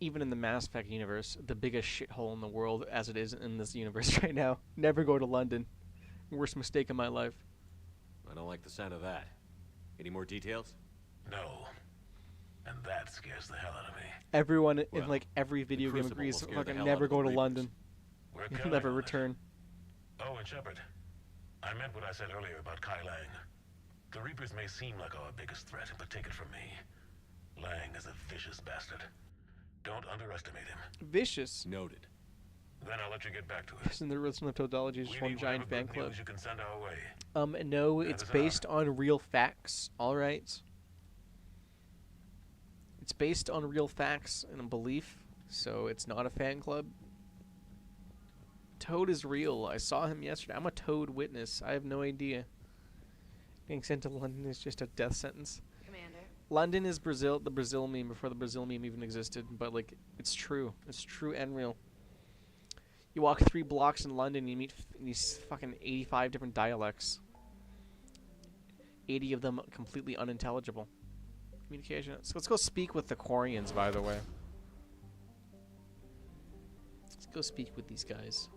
even in the Mass Effect universe, the biggest shithole in the world as it is in this universe right now. Never go to London. Worst mistake of my life. I don't like the sound of that. Any more details? No. And that scares the hell out of me. Everyone in Well, like every video game Crucible will agrees scare the fucking hell never out of the go to Reapers. London. We're You'll counting never on it. return. Oh, and Shepard, I meant what I said earlier about Kai Lang. The Reapers may seem like our biggest threat, but take it from me. Lang is a vicious bastard. Don't underestimate him. Vicious. Noted. Then I'll let you get back to it. Isn't the original Toadology is just We one need giant whatever fan good club? news you can send our way. No, it's is an based on real facts. All right. It's based on real facts and a belief, so it's not a fan club. Toad is real. I saw him yesterday. I'm a Toad witness. I have no idea. Being sent to London is just a death sentence. Commander. London is Brazil, the Brazil meme before the Brazil meme even existed, but like it's true. It's true and real. You walk 3 blocks in London, you meet these fucking 85 different dialects. 80 of them completely unintelligible. Communication. So let's go speak with the Quarians, by the way. Let's go speak with these guys.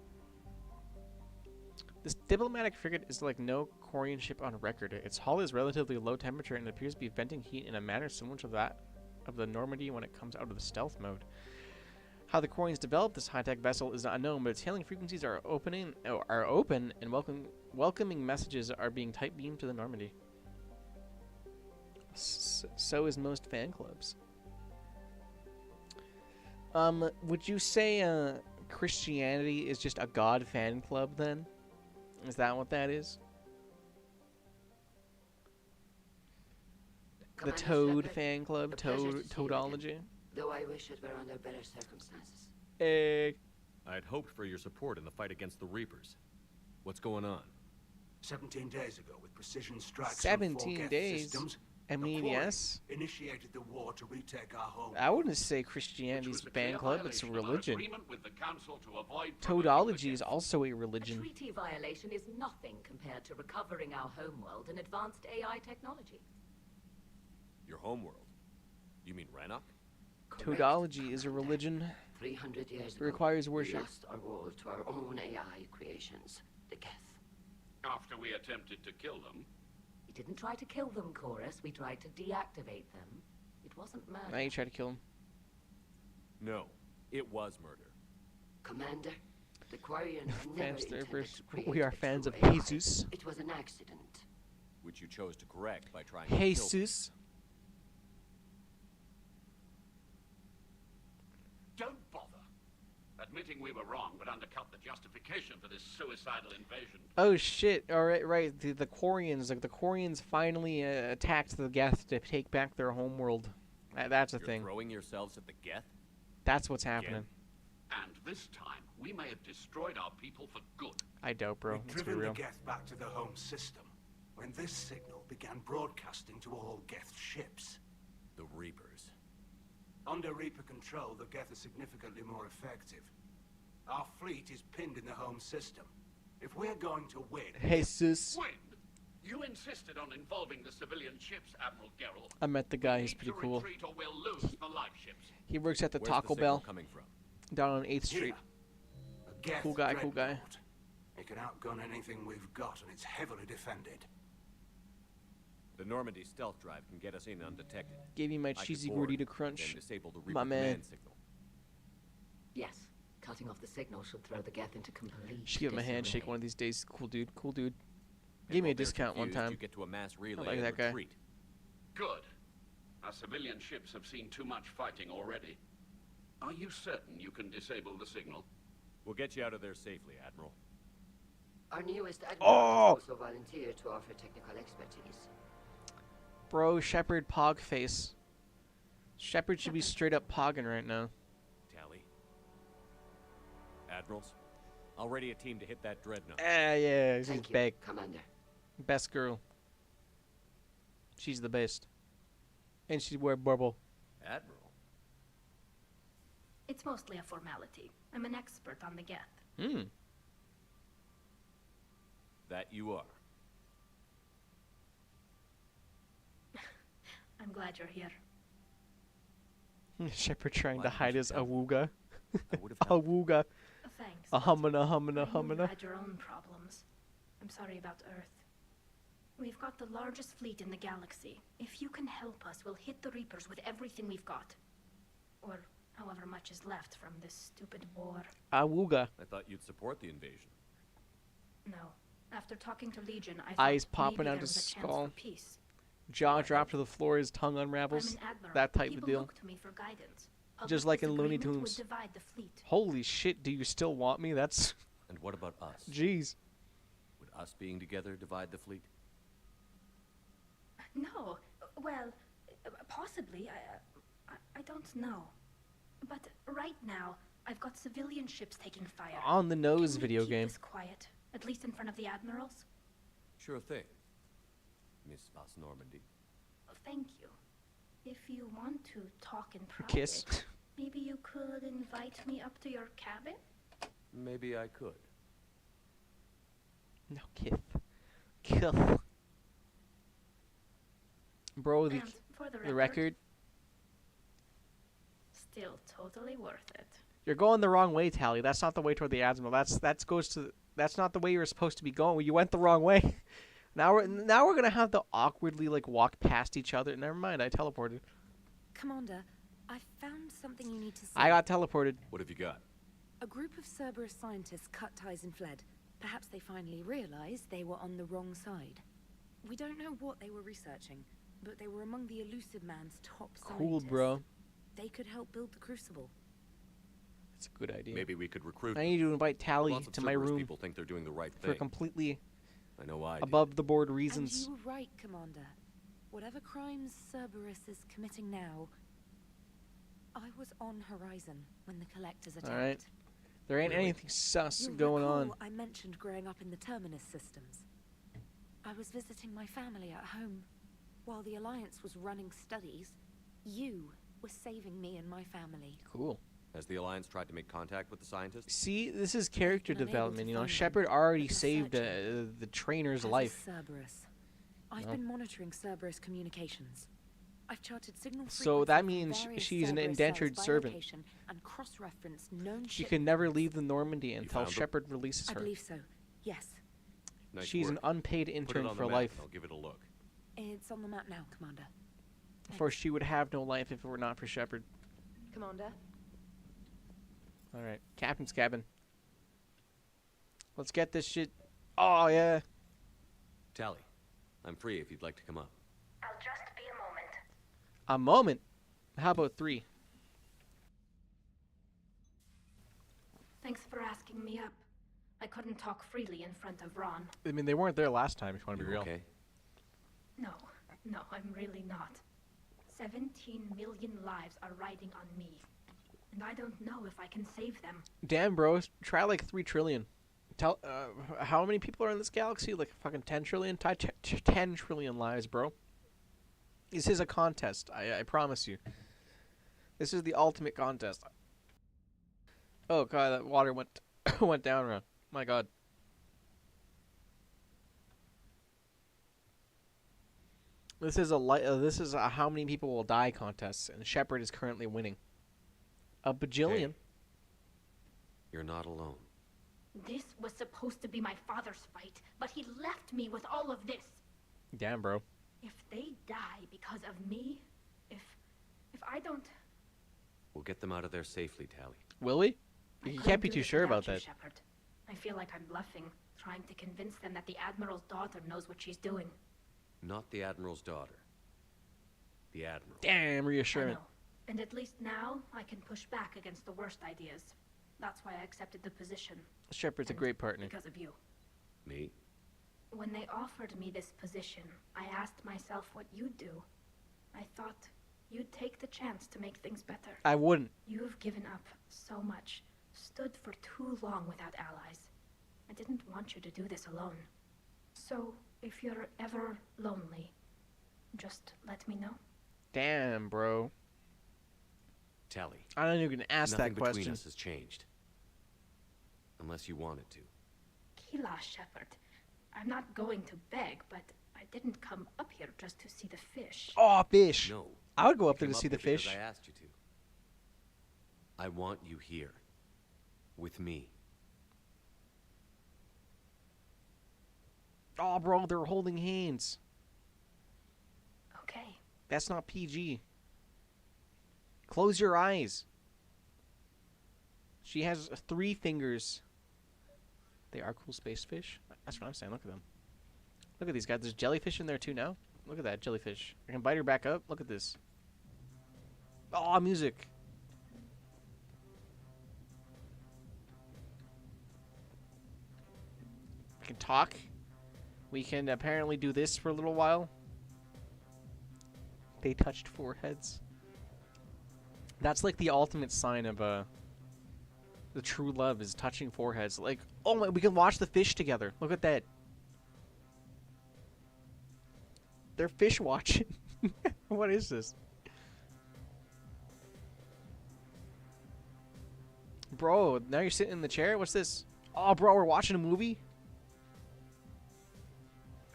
This diplomatic frigate is like no Quarian ship on record. Its hull is relatively low temperature and appears to be venting heat in a manner similar to that of the Normandy when it comes out of the stealth mode. How the Quarians developed this high-tech vessel is unknown, but its hailing frequencies are open and welcoming messages are being type beamed to the Normandy. So is most fan clubs. Would you say Christianity is just a God fan club then? Is that what that is? The Toad fan club, Toadology. Though I wish it were under better circumstances. I'd hoped for your support in the fight against the Reapers. What's going on? 17 days ago, with precision strikes 17 on 4 days? systems, I mean, the Quarians yes. initiated the war to retake our home. I wouldn't say Christianity's a fan club, it's a religion. Toadology is also a religion. A treaty violation is nothing compared to recovering our homeworld and advanced AI technology. Your homeworld? You mean Rannoch? Toadology is a religion. 300 years It requires ago, worship. we lost our world to our own AI creations, the Geth. After we attempted to kill them? We didn't try to kill them, Chorus. We tried to deactivate them. It wasn't murder. Now you try to kill him. No, it was murder. Commander, the Quarians never Fans there intended first. to create We are a fans of true AI. Jesus. It was an accident. Which you chose to correct by trying to kill them. Jesus. Don't bother. Admitting we were wrong would undercut the justification for this suicidal invasion. Oh shit! All right, right. The Quarians, like the Quarians, finally attacked the Geth to take back their homeworld. That's a You're thing. throwing yourselves at the Geth? That's what's happening. And this time, we may have destroyed our people for good. I doubt, bro. We'd Let's be driven real. the Geth back to the home system when this signal began broadcasting to all Geth ships. The Reapers. Under Reaper control, the Geth are significantly more effective. Our fleet is pinned in the home system. If we're going to win... Jesus. Win? You insisted on involving the civilian ships, Admiral Geralt. I met the guy. He's pretty cool. Retreat or we'll lose the light ships. He works at the Where's Taco the signal Bell coming from? down on 8th Street. A Geth Cool guy, cool guy. dreadnought. It can outgun anything we've got, and it's heavily defended. The Normandy stealth drive can get us in undetected. Gave me my I could cheesy board, gordita then crunch. disable the Reaper My man. command signal. Yes, cutting off the signal should throw the Geth into complete Should give him a disarray. handshake one of these days. Cool dude. Cool dude. And Gave me while a they're discount one confused, time. You get to a mass relay like and that guy. retreat. Good. Our civilian ships have seen too much fighting already. Are you certain you can disable the signal? We'll get you out of there safely, Admiral. Our newest admiral Oh! has also volunteered to offer technical expertise. Bro, Shepard pog face. Shepard should be straight up pogging right now. Tally. Admirals, I'll ready a team to hit that dreadnought. Yeah, she's Thank you, back. Commander. Best girl. She's the best. And she wear bubble. Admiral? It's mostly a formality. I'm an expert on the Geth. Hmm. That you are. I'm glad you're here. Shepard trying to Why hide his awooga. I would have Awooga. Thanks. A humana, humana, I knew you humana. had your own problems. I'm sorry about Earth. We've got the largest fleet in the galaxy. If you can help us, we'll hit the Reapers with everything we've got. Or however much is left from this stupid war. Awooga. I thought you'd support the invasion. No. After talking to Legion, I Eyes thought popping maybe out there his was a chance skull. for peace. Jaw dropped to the floor, his tongue I'm unravels. an admiral. That type People of deal. look to me for guidance. Just Public like in Looney disagreement would Tunes. divide the fleet. Holy shit, do you still want me? That's... And what about us? Jeez. Would us being together divide the fleet? No. Well, possibly. I don't know. But right now, I've got civilian ships taking fire. On the nose Can we video keep game. this quiet, at least in front of the admirals? Sure thing. Miss Vas Normandy. Thank you. If you want to talk in private, Kiss. maybe you could invite me up to your cabin? Maybe I could. No, Kith. Kith. Bro, And for the record, still totally worth it. you're going the wrong way, Tally. That's not the way toward the Admiral. That's not the way you're supposed to be going. You went the wrong way. Now we're gonna have to awkwardly like walk past each other. Never mind, I teleported. Commander, I found something you need to see. I got teleported. What have you got? A group of Cerberus scientists cut ties and fled. Perhaps they finally realized they were on the wrong side. We don't know what they were researching, but they were among the Elusive Man's top Cool, scientists. bro. They could help build the Crucible. That's a good idea. Maybe we could recruit I need to invite Tally Lots of to my Cerberus room people think they're doing the right for thing. completely I know I above the board And reasons. you were right, Commander. Whatever crimes Cerberus is committing now, I was on Horizon when the Collectors attacked. All right. There ain't anything sus You'll going on. recall I mentioned growing up in the Terminus systems. I was visiting my family at home. While the Alliance was running studies, you were saving me and my family. Cool. Has the Alliance tried to make contact with the scientists? See, this is character been unable development. to You know, find them, Shepard already but they're saved searching. the trainer's As is life. Cerberus. I've No. been monitoring Cerberus communications. I've charted signal So frequencies that from means various she's an Cerberus indentured cells by servant. location and cross-referenced known She ship can never numbers. leave the Normandy until found them? Shepard releases I her. believe so. Yes. Nice She's an work. unpaid Put it intern on for the map life. and I'll give it a look. It's on the map now, Commander. For she would have no life if it were not for Shepard. Commander. All right, Captain's cabin. Let's get this shit. Oh yeah. Tally, I'm free if you'd like to come up. I'll just be a moment. A moment. How about 3? Thanks for asking me up. I couldn't talk freely in front of Ron. I mean, they weren't there last time. If you want to be real. Okay. No, I'm really not. 17 million lives are riding on me. And I don't know if I can save them. Damn, bro. Try like 3 trillion. Tell how many people are in this galaxy? Like fucking 10 trillion. Try 10 trillion lives, bro. This is a contest. I promise you. This is the ultimate contest. Oh god, that water went went down, Ron. My god. This is a how many people will die contest, and Shepard is currently winning. A bajillion. Hey, you're not alone. This was supposed to be my father's fight, but he left me with all of this. Damn, bro. If they die because of me, if I don't... We'll get them out of there safely, Tally. Will we? I You couldn't can't be do too this sure without about you, that. Shepard. I feel like I'm bluffing, trying to convince them that the Admiral's daughter knows what she's doing. Not the Admiral's daughter. The Admiral. Damn reassurance. I know. And at least now, I can push back against the worst ideas. That's why I accepted the position. Shepard's a And great partner. Because of you. Me? When they offered me this position, I asked myself what you'd do. I thought you'd take the chance to make things better. I wouldn't. You've given up so much, stood for too long without allies. I didn't want you to do this alone. So, if you're ever lonely, just let me know. Damn, bro. Tally. I don't even ask Nothing that question. between us has changed. Unless you want it to. Kila, Shepard. I'm not going to beg, but I didn't come up here just to see the fish. Oh, fish. No. I would go up You there to came see the here because fish. I asked you to. I want you here. With me. Oh, bro, they're holding hands. Okay. That's not PG. Close your eyes. She has 3 fingers. They are cool space fish. That's what I'm saying. Look at them. Look at these guys. There's jellyfish in there too now. Look at that jellyfish. I can bite her back up. Look at this. Oh, music. We can talk. We can apparently do this for a little while. They touched foreheads. That's like the ultimate sign of the true love is touching foreheads. Like, oh my, we can watch the fish together. Look at that. They're fish watching. What is this? Bro, now you're sitting in the chair? What's this? Oh, bro, we're watching a movie?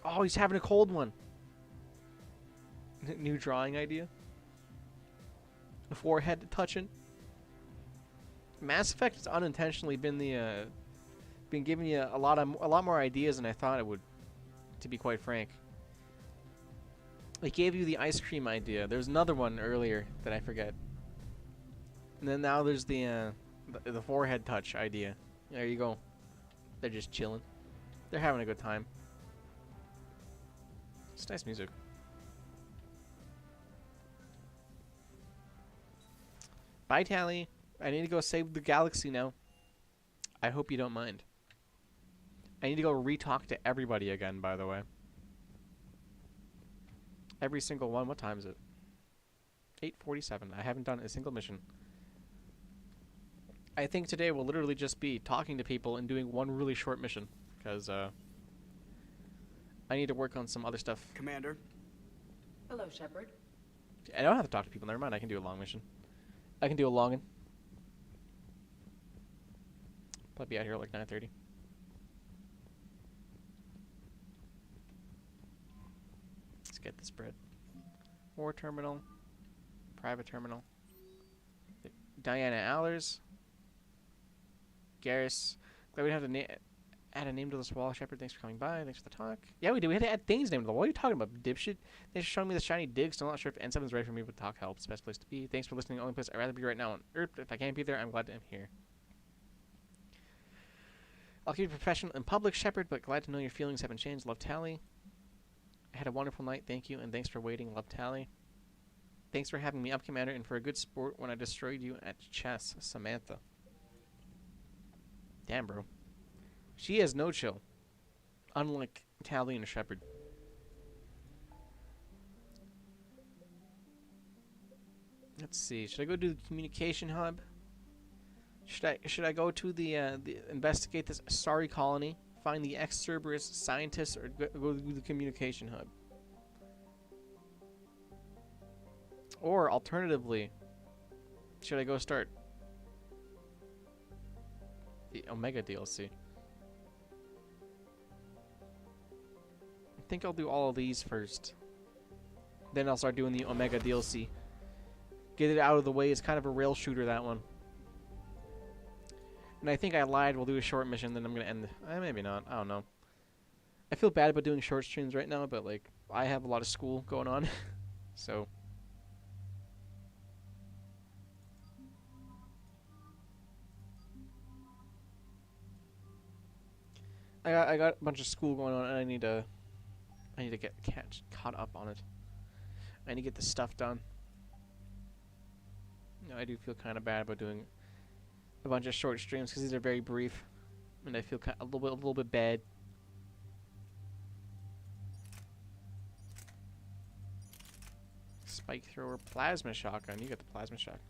Oh, he's having a cold one. New drawing idea. The forehead touching. Mass Effect has unintentionally been the been giving you a lot more ideas than I thought it would, to be quite frank. It gave you the ice cream idea. There's another one earlier that I forget. And then now there's the forehead touch idea. There you go. They're just chilling. They're having a good time. It's nice music. Bye, Tally. I need to go save the galaxy now. I hope you don't mind. I need to go re-talk to everybody again, by the way. Every single one. What time is it? 8:47. I haven't done a single mission. I think today will literally just be talking to people and doing one really short mission. Because, I need to work on some other stuff. Commander. Hello, Shepard. I don't have to talk to people. Never mind. I can do a long mission. I can do a long one. Probably be out here at like 9:30. Let's get this bread. War terminal. Private terminal. Diana Allers. Garrus. Glad we have to add a name to this wall. Shepard, thanks for coming by. Thanks for the talk. Yeah, we did. We had to add Thane's name to the wall. What are you talking about, dipshit? Thanks for showing me the shiny dig. Still not sure if N7's ready for me, but talk helps. Best place to be. Thanks for listening. The only place I'd rather be right now on Earth. If I can't be there, I'm glad I'm here. I'll keep it professional in public, Shepard, but glad to know your feelings haven't changed. Love, Tally. I had a wonderful night. Thank you, and thanks for waiting. Love, Tally. Thanks for having me up, Commander, and for a good sport when I destroyed you at chess, Samantha. Damn, bro. She has no chill. Unlike Tally and Shepard. Let's see. Should I go to the communication hub? Should I go to the investigate this Sorry colony, find the ex-Cerberus scientists, or go to the communication hub? Or alternatively, should I go start the Omega DLC? I think I'll do all of these first. Then I'll start doing the Omega DLC. Get it out of the way. It's kind of a rail shooter, that one. And I think I lied. We'll do a short mission, then I'm going to end. Maybe not. I don't know. I feel bad about doing short streams right now, but, like, I have a lot of school going on. So. I got a bunch of school going on, and I need to get caught up on it. I need to get the stuff done. You know, I do feel kind of bad about doing a bunch of short streams because these are very brief, and I feel a little bit bad. Spike thrower, plasma shotgun. You got the plasma shotgun.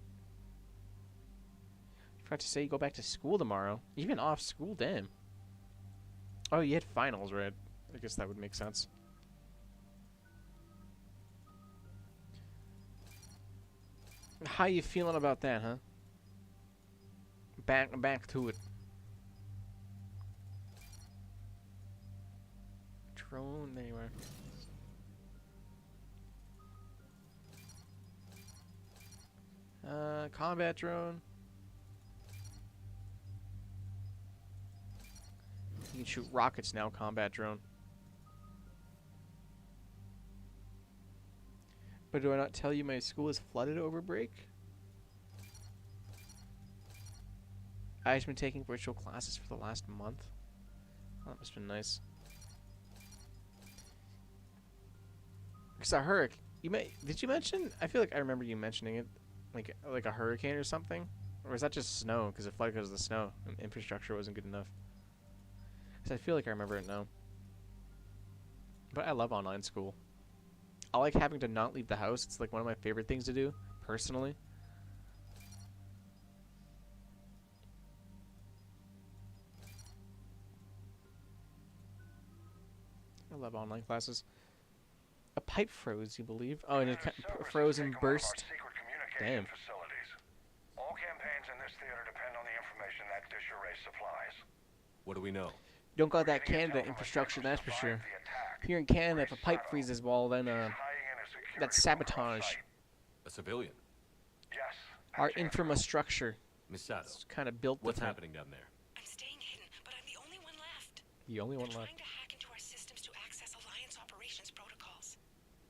I forgot to say you go back to school tomorrow. Even off school, damn. Oh, you had finals, right? I guess that would make sense. How you feeling about that, huh? Back to it. Drone, there you are. Combat drone. You can shoot rockets now, combat drone. But do I not tell you my school is flooded over break? I've been taking virtual classes for the last month. Oh, that must have been nice. Because a hurricane. Did you mention? I feel like I remember you mentioning it, like a hurricane or something, or is that just snow? Because it flooded because of the snow and infrastructure wasn't good enough. Because I feel like I remember it now. But I love online school. I like having to not leave the house. It's like one of my favorite things to do, personally. I love online classes. A pipe froze, you believe? Oh, and it froze and burst. Damn. All campaigns in this theater depend on the information that dish array supplies. What do we know? You don't got that Canada infrastructure, that's for sure. Here in Canada, if a pipe freezes, well, then that's sabotage. A civilian? Yes. Our infrastructure. Miss Sato, it's kind of built. What's happening down there? I'm staying hidden, but I'm the only one left. The only one left. Trying to hack into our systems to access Alliance operations protocols.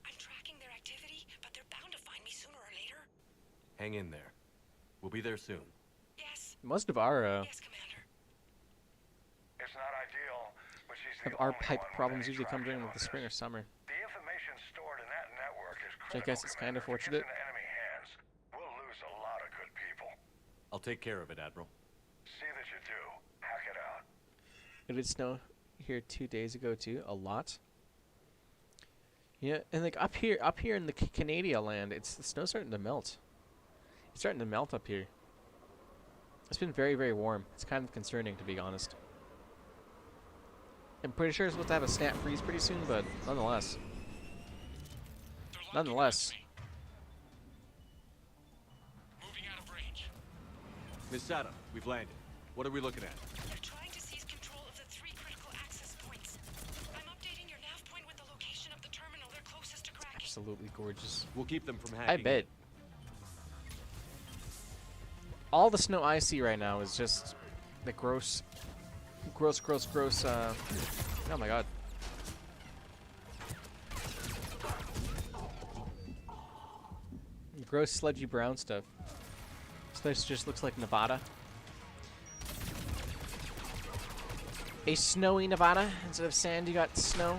I'm tracking their activity, but they're bound to find me sooner or later. Hang in there. We'll be there soon. Yes. Most of our Yes, Commander. It's not ideal, but she's the our only pipe one problems with any usually come during traction like the spring or summer. The information stored in that network is Which I critical. guess it's kind of Commander. If it fortunate. gets into enemy hands, we'll lose a lot of good people. I'll take care of it, Admiral. See that you do. Hack it out. It did snow here 2 days ago too, a lot. Yeah, and like up here in the Canada land, the snow's starting to melt. It's starting to melt up here. It's been very, very warm. It's kind of concerning, to be honest. I'm pretty sure it's supposed to have a snap freeze pretty soon, but nonetheless. Nonetheless. Moving out of range. Miss Sato, we've landed. What are we looking at? They're trying to seize control of the 3 critical access points. I'm updating your nav point with the location of the terminal they're closest to cracking. Absolutely gorgeous. We'll keep them from hacking. I bet. All the snow I see right now is just the gross, oh my god. Gross, sludgy brown stuff. This place just looks like Nevada. A snowy Nevada. Instead of sand, you got snow.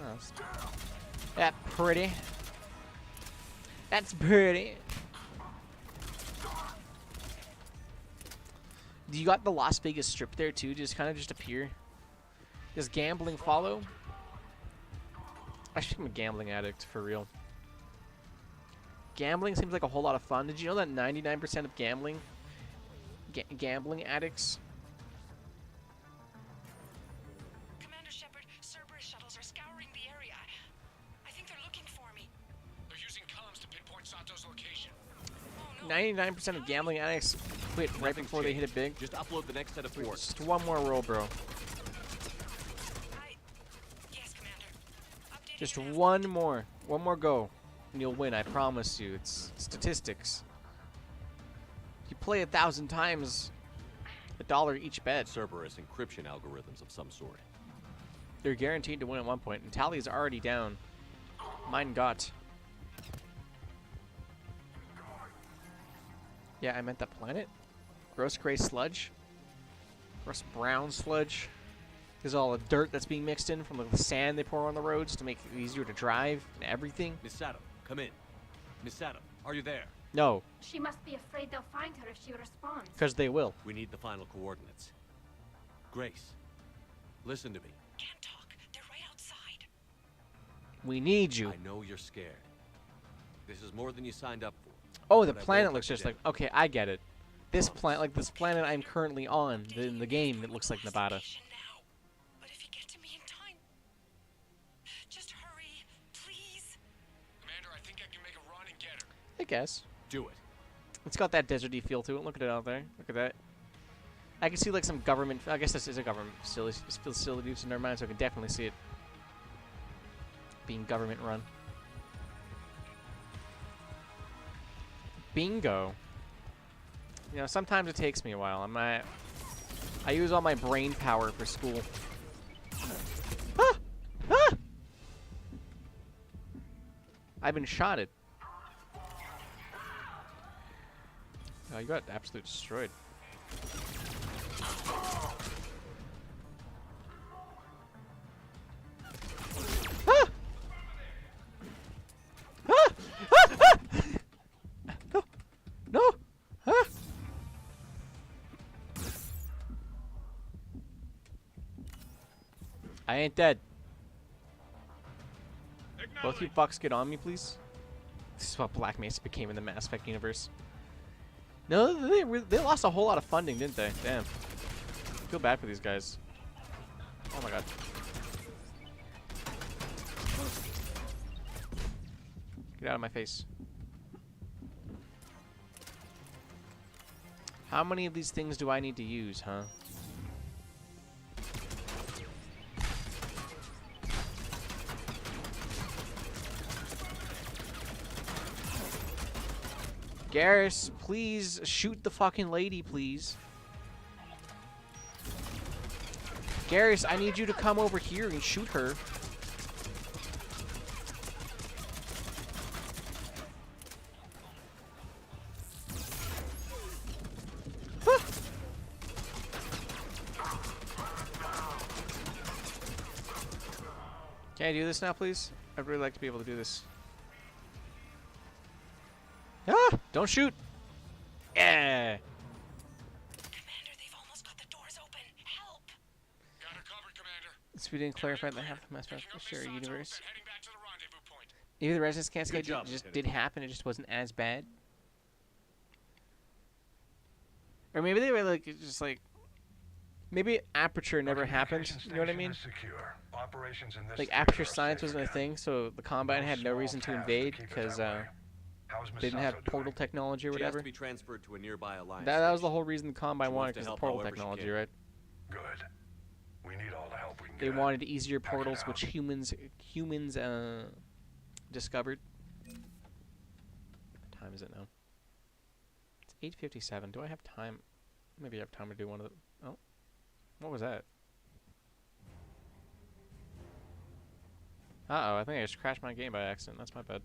Oh, that's pretty. That's pretty. You got the Las Vegas Strip there too, just kind of just appear. Does gambling follow? I think I'm a gambling addict for real. Gambling seems like a whole lot of fun. Did you know that 99% of gambling addicts? Commander Shepard, Cerberus shuttles are scouring the area. I think they're looking for me. They're using comms to pinpoint Sato's location. 99% of gambling addicts quit right before they hit it big. Just upload the next set of ports. Just one more roll, bro. Yes, Commander. Just one more go, and you'll win. I promise you. It's statistics. You play 1,000 times, $1 each bet. Cerberus encryption algorithms of some sort. They're guaranteed to win at one point, and Tally's already down. Mein Gott. Yeah, I meant the planet. Gross gray sludge. Gross brown sludge. There's all the dirt that's being mixed in from the sand they pour on the roads to make it easier to drive and everything. Miss Sato, come in. Miss Sato, are you there? No, She must be afraid they'll find her if she responds. because they will. We need the final coordinates. Grace, listen to me. Can't talk. They're right outside. We need you. I know you're scared. This is more than you signed up for. Oh, the but I planet won't looks let just you like... Okay, I get it. This planet, like this planet I'm currently on, in the game, it looks like Nevada. But if you get to me in time, just hurry, please. Commander, I think I can make a run and get her. I guess. Do it. It's got that deserty feel to it. Look at it out there. Look at that. I can see like some government... I guess this is a government facility, so never mind, so I can definitely see it being government run. Bingo. You know, sometimes it takes me a while. I use all my brain power for school. Ah! Ah! I've been shotted. Oh, you got absolutely destroyed. Ah! Ah! Ah! Ah! No! No! Ah! I ain't dead. Both you fucks get on me, please. This is what Black Mesa became in the Mass Effect universe. No, they lost a whole lot of funding, didn't they? Damn. I feel bad for these guys. Oh my god. Get out of my face. How many of these things do I need to use, huh? Garrus, please shoot the fucking lady, please. Garrus, I need you to come over here and shoot her. Can I do this now, please? I'd really like to be able to do this. Ah! Don't shoot! Yeah! Commander, they've almost got the doors open. Help! Got her covered, Commander. So we didn't clarify that half the Mass Effect share universe. Maybe the Resonance Cascade just did happen, it just wasn't as bad. Or maybe they were like, just like, maybe Aperture never happened, you know what I mean? Like, Aperture Science wasn't a thing, so the Combine had no reason to invade, because, they didn't have portal technology or She has whatever. to be transferred to a nearby alliance. That was the whole reason the Combine She wanted, wants to because of help portal however she technology, can. right? Good. We need all the help we can They get. wanted easier portals, which humans discovered. What time is it now? It's 8:57. Do I have time? Maybe I have time to do one of the... Oh. What was that? Uh-oh, I think I just crashed my game by accident. That's my bad.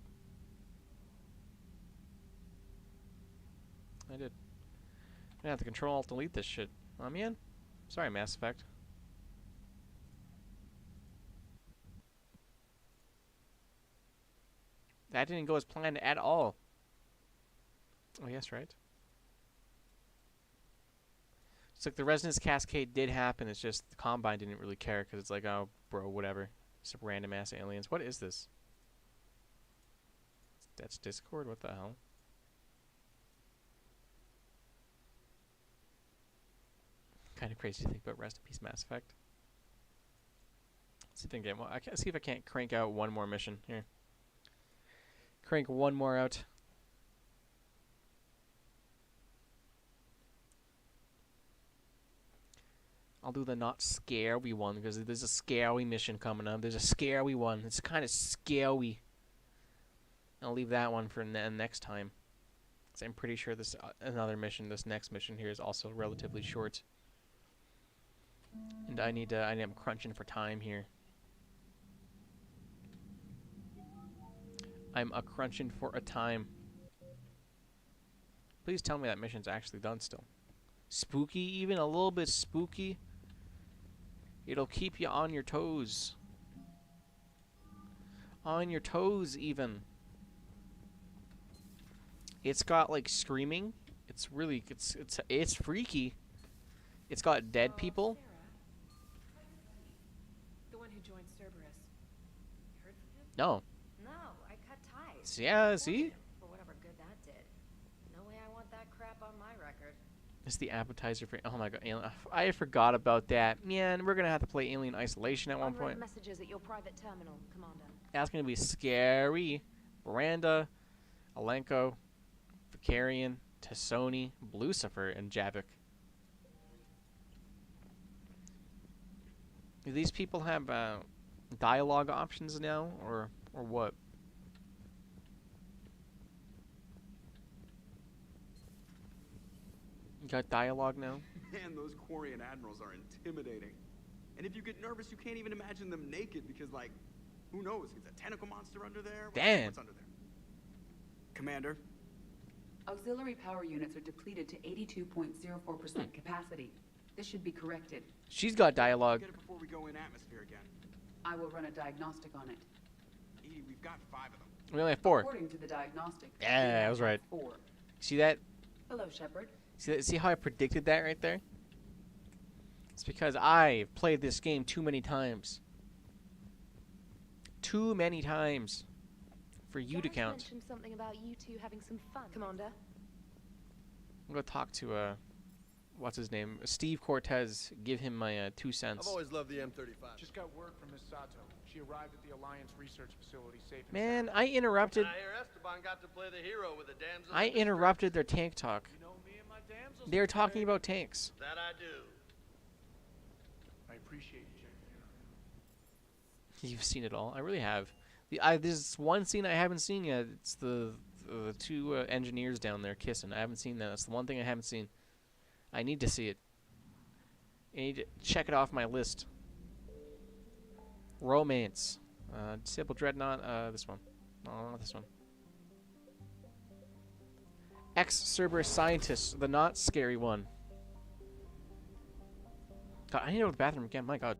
I did. I'm gonna have to Control-Alt-Delete this shit. Oh, man. Sorry, Mass Effect. That didn't go as planned at all. Oh, yes, right? It's like the Resonance Cascade did happen, it's just the Combine didn't really care, because it's like, oh, bro, whatever. Some random ass aliens. What is this? That's Discord? What the hell? Kind of crazy to think about. Rest in peace, Mass Effect. Let's see if I can get one. See if I can't crank out one more mission here. Crank one more out. I'll do the not scary one because there's a scary mission coming up. There's a scary one. It's kind of scary. I'll leave that one for next time. Because I'm pretty sure this another mission, this next mission here is also relatively short. And I am crunching for time here. I'm crunching for a time. Please tell me that mission's actually done still. Spooky, even a little bit spooky. It'll keep you on your toes. On your toes, even. It's got like screaming. It's really it's freaky. It's got dead people. The one who joined Cerberus. You heard from him? No. No, I cut ties. Yeah, see? For whatever good that did. No way I want that crap on my record. It's the appetizer for. Oh my god, Alien. I forgot about that. Man, we're gonna have to play Alien Isolation at one point. Messages at your private terminal, Commander. That's gonna be scary. Miranda, Alenko, Vicarian, Tassoni, Lucifer, and Javik. Do these people have dialogue options now, or what? You got dialogue now? Man, those Quarian admirals are intimidating. And if you get nervous, you can't even imagine them naked because, like, Who knows? Is a tentacle monster under there? Damn. What's under there? Commander? Auxiliary power units are depleted to 82.04% capacity. This should be corrected. She's got dialogue. Get it before we go in atmosphere again. I will run a diagnostic on it. Edie, we've got 5 of them. We only have 4. According to the diagnostic. Yeah, I was right. 4. See that? Hello, Shepard. See how I predicted that right there? It's because I've played this game too many times. Too many times for you to count. Mentioned something about you two having some fun, Commander. I'm gonna talk to what's his name? Steve Cortez. Give him my 2 cents. I've always loved the M35. Just got word from Miss Sato. She arrived at the Alliance research facility safe and Man, sound. I interrupted. I hear Esteban got to play the hero with the damsel. I interrupted their tank talk. You know me and my damsels. They were talking about tanks. That I do. I appreciate you checking in. You've seen it all. I really have. There's one scene I haven't seen yet. It's the 2 engineers down there kissing. I haven't seen that. That's the one thing I haven't seen. I need to see it. I need to check it off my list. Romance. Disable Dreadnought. This one. No, not this one. Ex-Cerberus Scientist. The not scary one. God, I need to go to the bathroom again. My God.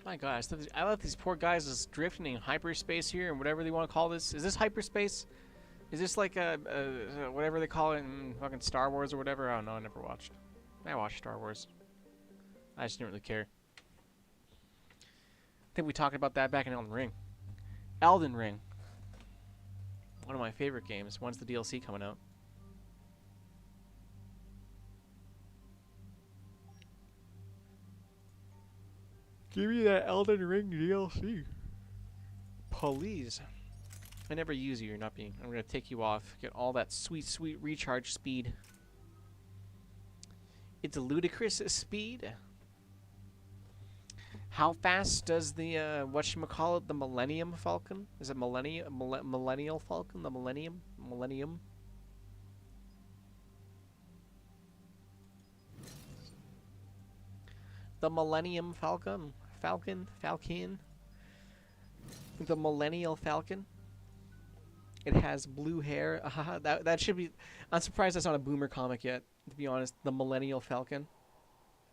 My gosh, I let these poor guys just drifting in hyperspace here and whatever they want to call this. Is this hyperspace? Is this like whatever they call it in fucking Star Wars or whatever? I don't know. I never watched. I watched Star Wars. I just didn't really care. I think we talked about that back in Elden Ring. Elden Ring. One of my favorite games. When's the DLC coming out? Give me that Elden Ring DLC. Please. I never use you, you're not being. I'm going to take you off. Get all that sweet, sweet recharge speed. It's a ludicrous speed. How fast does the, whatchamacallit, the Millennium Falcon? Is it Millennial Falcon? The Millennium? Millennium? The Millennium Falcon? Falcon? The Millennial Falcon? It has blue hair. That should be... I'm surprised that's not a Boomer comic yet, to be honest. The Millennial Falcon.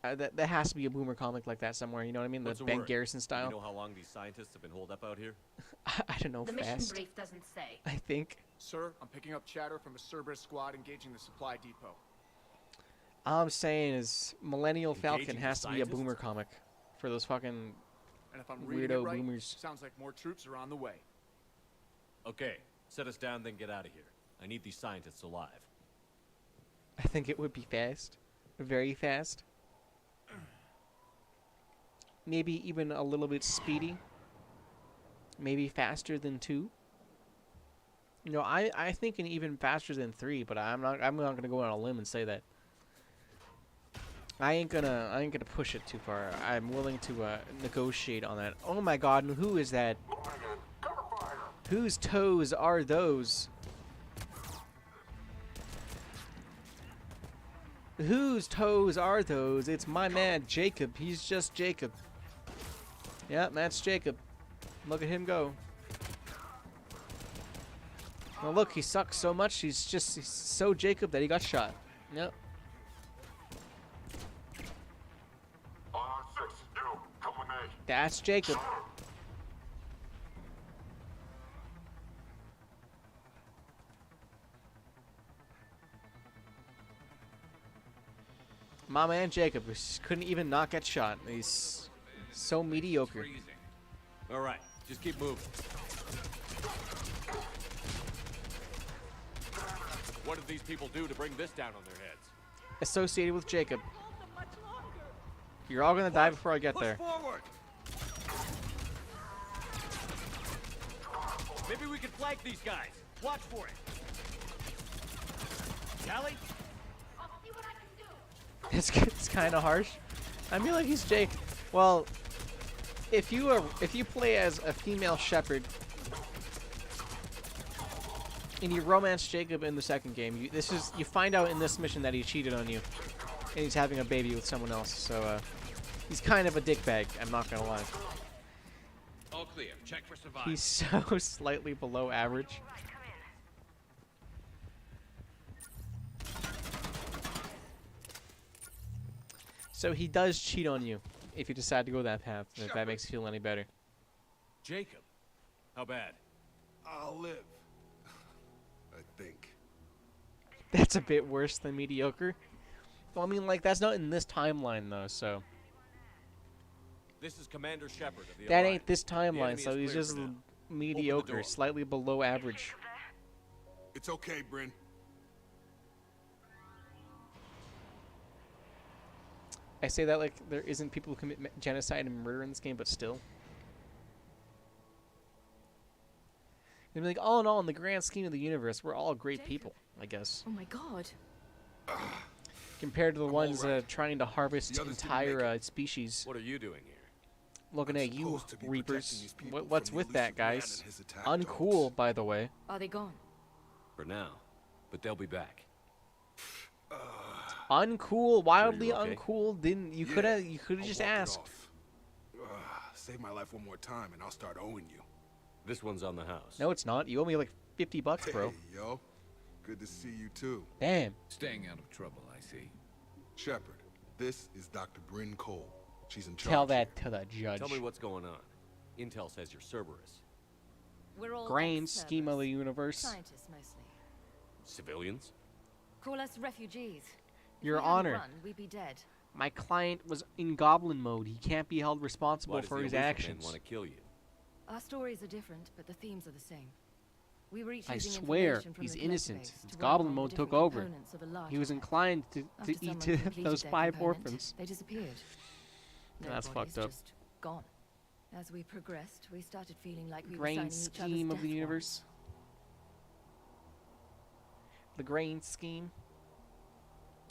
That has to be a Boomer comic like that somewhere, you know what I mean? The Ben Garrison style. Do you know how long these scientists have been holed up out here? I don't know, The fast. mission brief doesn't say. I think. Sir, I'm picking up chatter from a Cerberus squad engaging the supply depot. All I'm saying is Millennial Falcon Engaging has the to be a scientists? Boomer comic for those fucking And if I'm reading weirdo it right, boomers. sounds like more troops are on the way. Okay, set us down, then get out of here. I need these scientists alive. I think it would be fast. Very fast. Maybe even a little bit speedy. Maybe faster than 2. You know, I think an even faster than 3, but I'm not gonna go on a limb and say that. I ain't gonna push it too far. I'm willing to negotiate on that. Oh my God, and who is that? Whose toes are those? Whose toes are those? It's my man Jacob. He's just Jacob. Yeah, that's Jacob. Look at him go. Well, look, he sucks so much. He's so Jacob that he got shot. Yep. That's Jacob. My man Jacob couldn't even not get shot. He's so mediocre. All right, just keep moving. What did these people do to bring this down on their heads? Associated with Jacob. You're all gonna die before I get there. Forward. Maybe we can flank these guys. Watch for it. Callie? It's kind of harsh. I feel like he's Jake. Well, if you play as a female shepherd and you romance Jacob in the second game, you find out in this mission that he cheated on you and he's having a baby with someone else. So he's kind of a dickbag. I'm not gonna lie. All clear. Check for survival. He's so slightly below average. So he does cheat on you if you decide to go that path, if that makes you feel any better. Jacob, how bad? I'll live. I think. That's a bit worse than mediocre. Well, I mean, like, that's not in this timeline, though, so. This is Commander Shepard of the That Alliance. ain't this The timeline, enemy so is he's clear just for now. mediocre, slightly below average. It's okay, Bryn. I say that like there isn't people who commit genocide and murder in this game, but still. They'd be like, all in all, in the grand scheme of the universe, we're all great people, I guess. Oh my God. Compared to the ones trying to harvest entire species. What are you doing here? Looking at you, Reapers. What's with that, guys? Uncool, by the way. Are they gone? For now, but they'll be back. Uncool, wildly Sure you're okay? uncool. You could have just asked. Save my life one more time, and I'll start owing you. This one's on the house. No, it's not. You owe me like $50, bro. Hey, yo. Good to see you, too. Damn. Staying out of trouble, I see. Shepard, this is Dr. Bryn Cole. She's in charge. Tell that to the judge. Tell me what's going on. Intel says you're Cerberus. We're all Grand scheme of the universe. scientists mostly. Civilians? Call us refugees. If Your we hadn't Honor. run, we'd be dead. My client was in goblin mode. He can't be held responsible Why does for the his Aleutian actions. want to kill you? Our stories are different, but the themes are the same. We were each I using swear, information from he's the innocent. database It's to goblin work on the mode took different over. components of a large He was plan. inclined to After eat someone to completed those their 5 component, orphans. They disappeared. Their That's bodies fucked up. just gone. As we progressed, we started feeling like we were Grain signing each other's scheme of death the warrants. universe. The grain scheme.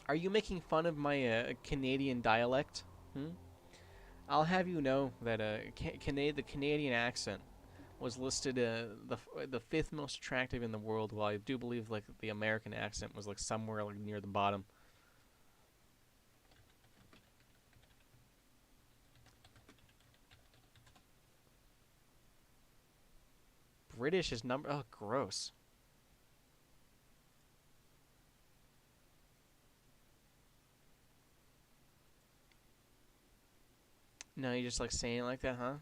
Are you making fun of my Canadian dialect? I'll have you know that the Canadian accent was listed the 5th most attractive in the world, while I do believe like the American accent was like somewhere like near the bottom. British is number. Oh, gross. No, you just like saying it like that, huh?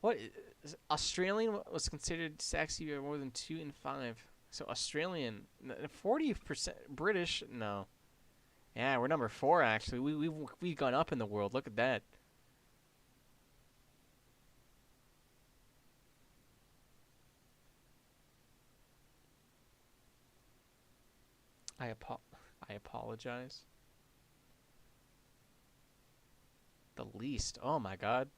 What? Australian was considered sexy by more than 2 in 5. So Australian, 40% British. No. Yeah, we're number 4 actually. We've gone up in the world. Look at that. I apologize. The least. Oh my god.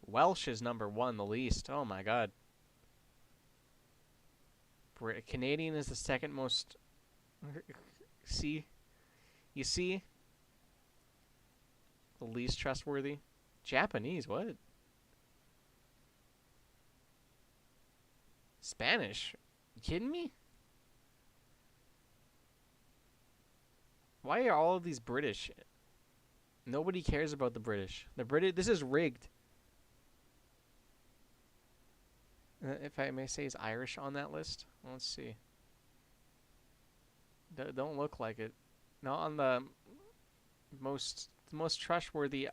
Welsh is number 1, the least. Oh my god. trustworthy. Canadian is the second most. See? You see? The least trustworthy. Japanese, what? Spanish? You kidding me? Why are all of these British? Nobody cares about the British. The British. This is rigged. If I may say, is Irish on that list? Let's see. Don't look like it. Not on the most trustworthy.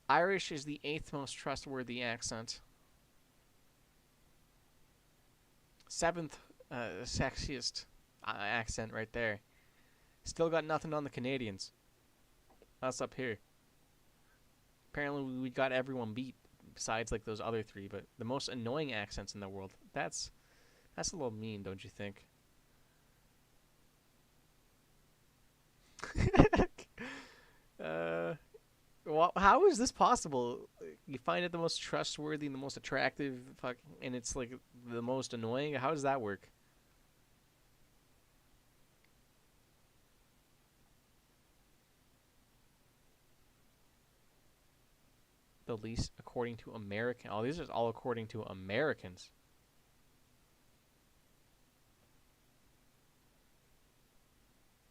Irish is the 8th most trustworthy accent. 7th sexiest accent right there. Still got nothing on the Canadians. Us up here. Apparently we got everyone beat besides like those other 3, but the most annoying accents in the world. That's a little mean, don't you think? Well, how is this possible? You find it the most trustworthy and the most attractive, and it's like the most annoying? How does that work? The least according to American. Oh, these are all according to Americans.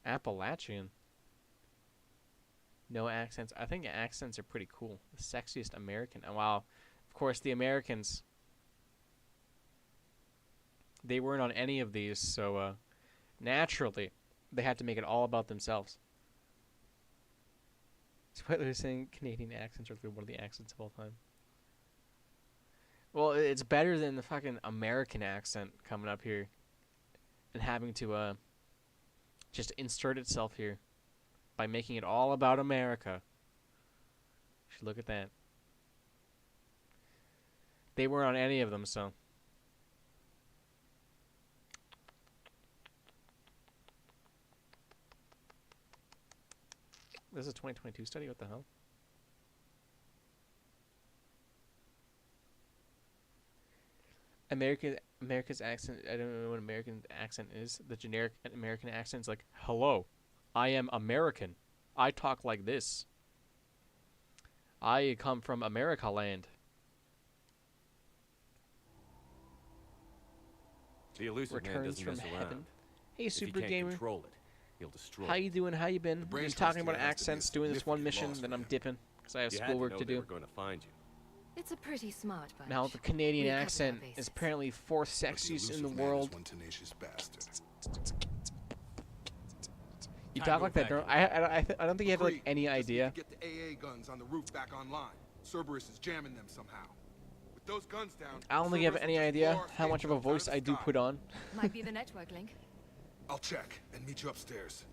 Appalachian. No accents. I think accents are pretty cool. The sexiest American. Oh, wow. Of course, the Americans. They weren't on any of these, so naturally, they had to make it all about themselves. Spoiler saying Canadian accents are one of the accents of all time. Well, it's better than the fucking American accent coming up here and having to just insert itself here by making it all about America. You should look at that. They weren't on any of them, so. This is a 2022 study? What the hell? America's accent, I don't know what American accent is. The generic American accent is like, hello, I am American. I talk like this. I come from America land. The elusive Returns man doesn't from mess heaven. around. Hey, If Super he can't Gamer. control it, he'll destroy How it. you doing? How you been? brain Just talking trust about here has to be a accents, doing this one significant mission, loss then for I'm you. dipping because I have You had schoolwork know to they do. were going to find you. It's a pretty smart bunch. Now the Canadian We covered our accent bases. is apparently 4th sexiest in the world. One tenacious bastard. You Time talk to like that, girl. evacuate. I don't think you have like Agreed. any Just need idea. to get the AA guns on the roof back online. Cerberus is jamming them somehow. With those guns down, I don't think you have Cerberus any will just idea blow our how much of a state jobs voice out I of do the sky. put on. Might be the network link. I'll check and meet you upstairs.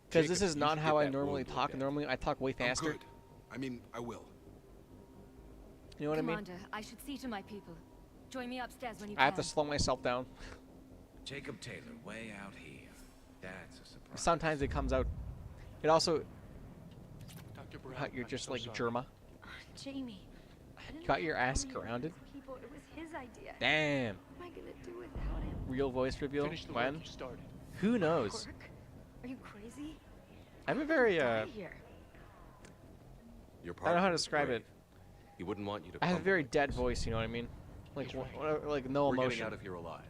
Because this Jacob, is you not should how get I that normally wound looked talk. at. Normally I talk way I'm faster. good. I mean, I will. You know what Commander, I should see to my people. Join me upstairs when you I mean? I have can. to slow myself down. Jacob Taylor, way out here. That's a surprise. Sometimes it comes out. It also. Dr. Brown, You're I'm just so like sorry. Germa. Jamie. I didn't Got your know ass you were grounded. People. It was his idea. Damn. What am I gonna do without him? Real voice reveal. Finish the When? work you started. Who knows? Work? Are you crazy? I'm a very Die here. Your I don't know how to partner was describe brave. it. He wouldn't want you to I have a crumble very like dead this. voice. You know what I mean? Like He's right. like no We're emotion. getting out of here alive.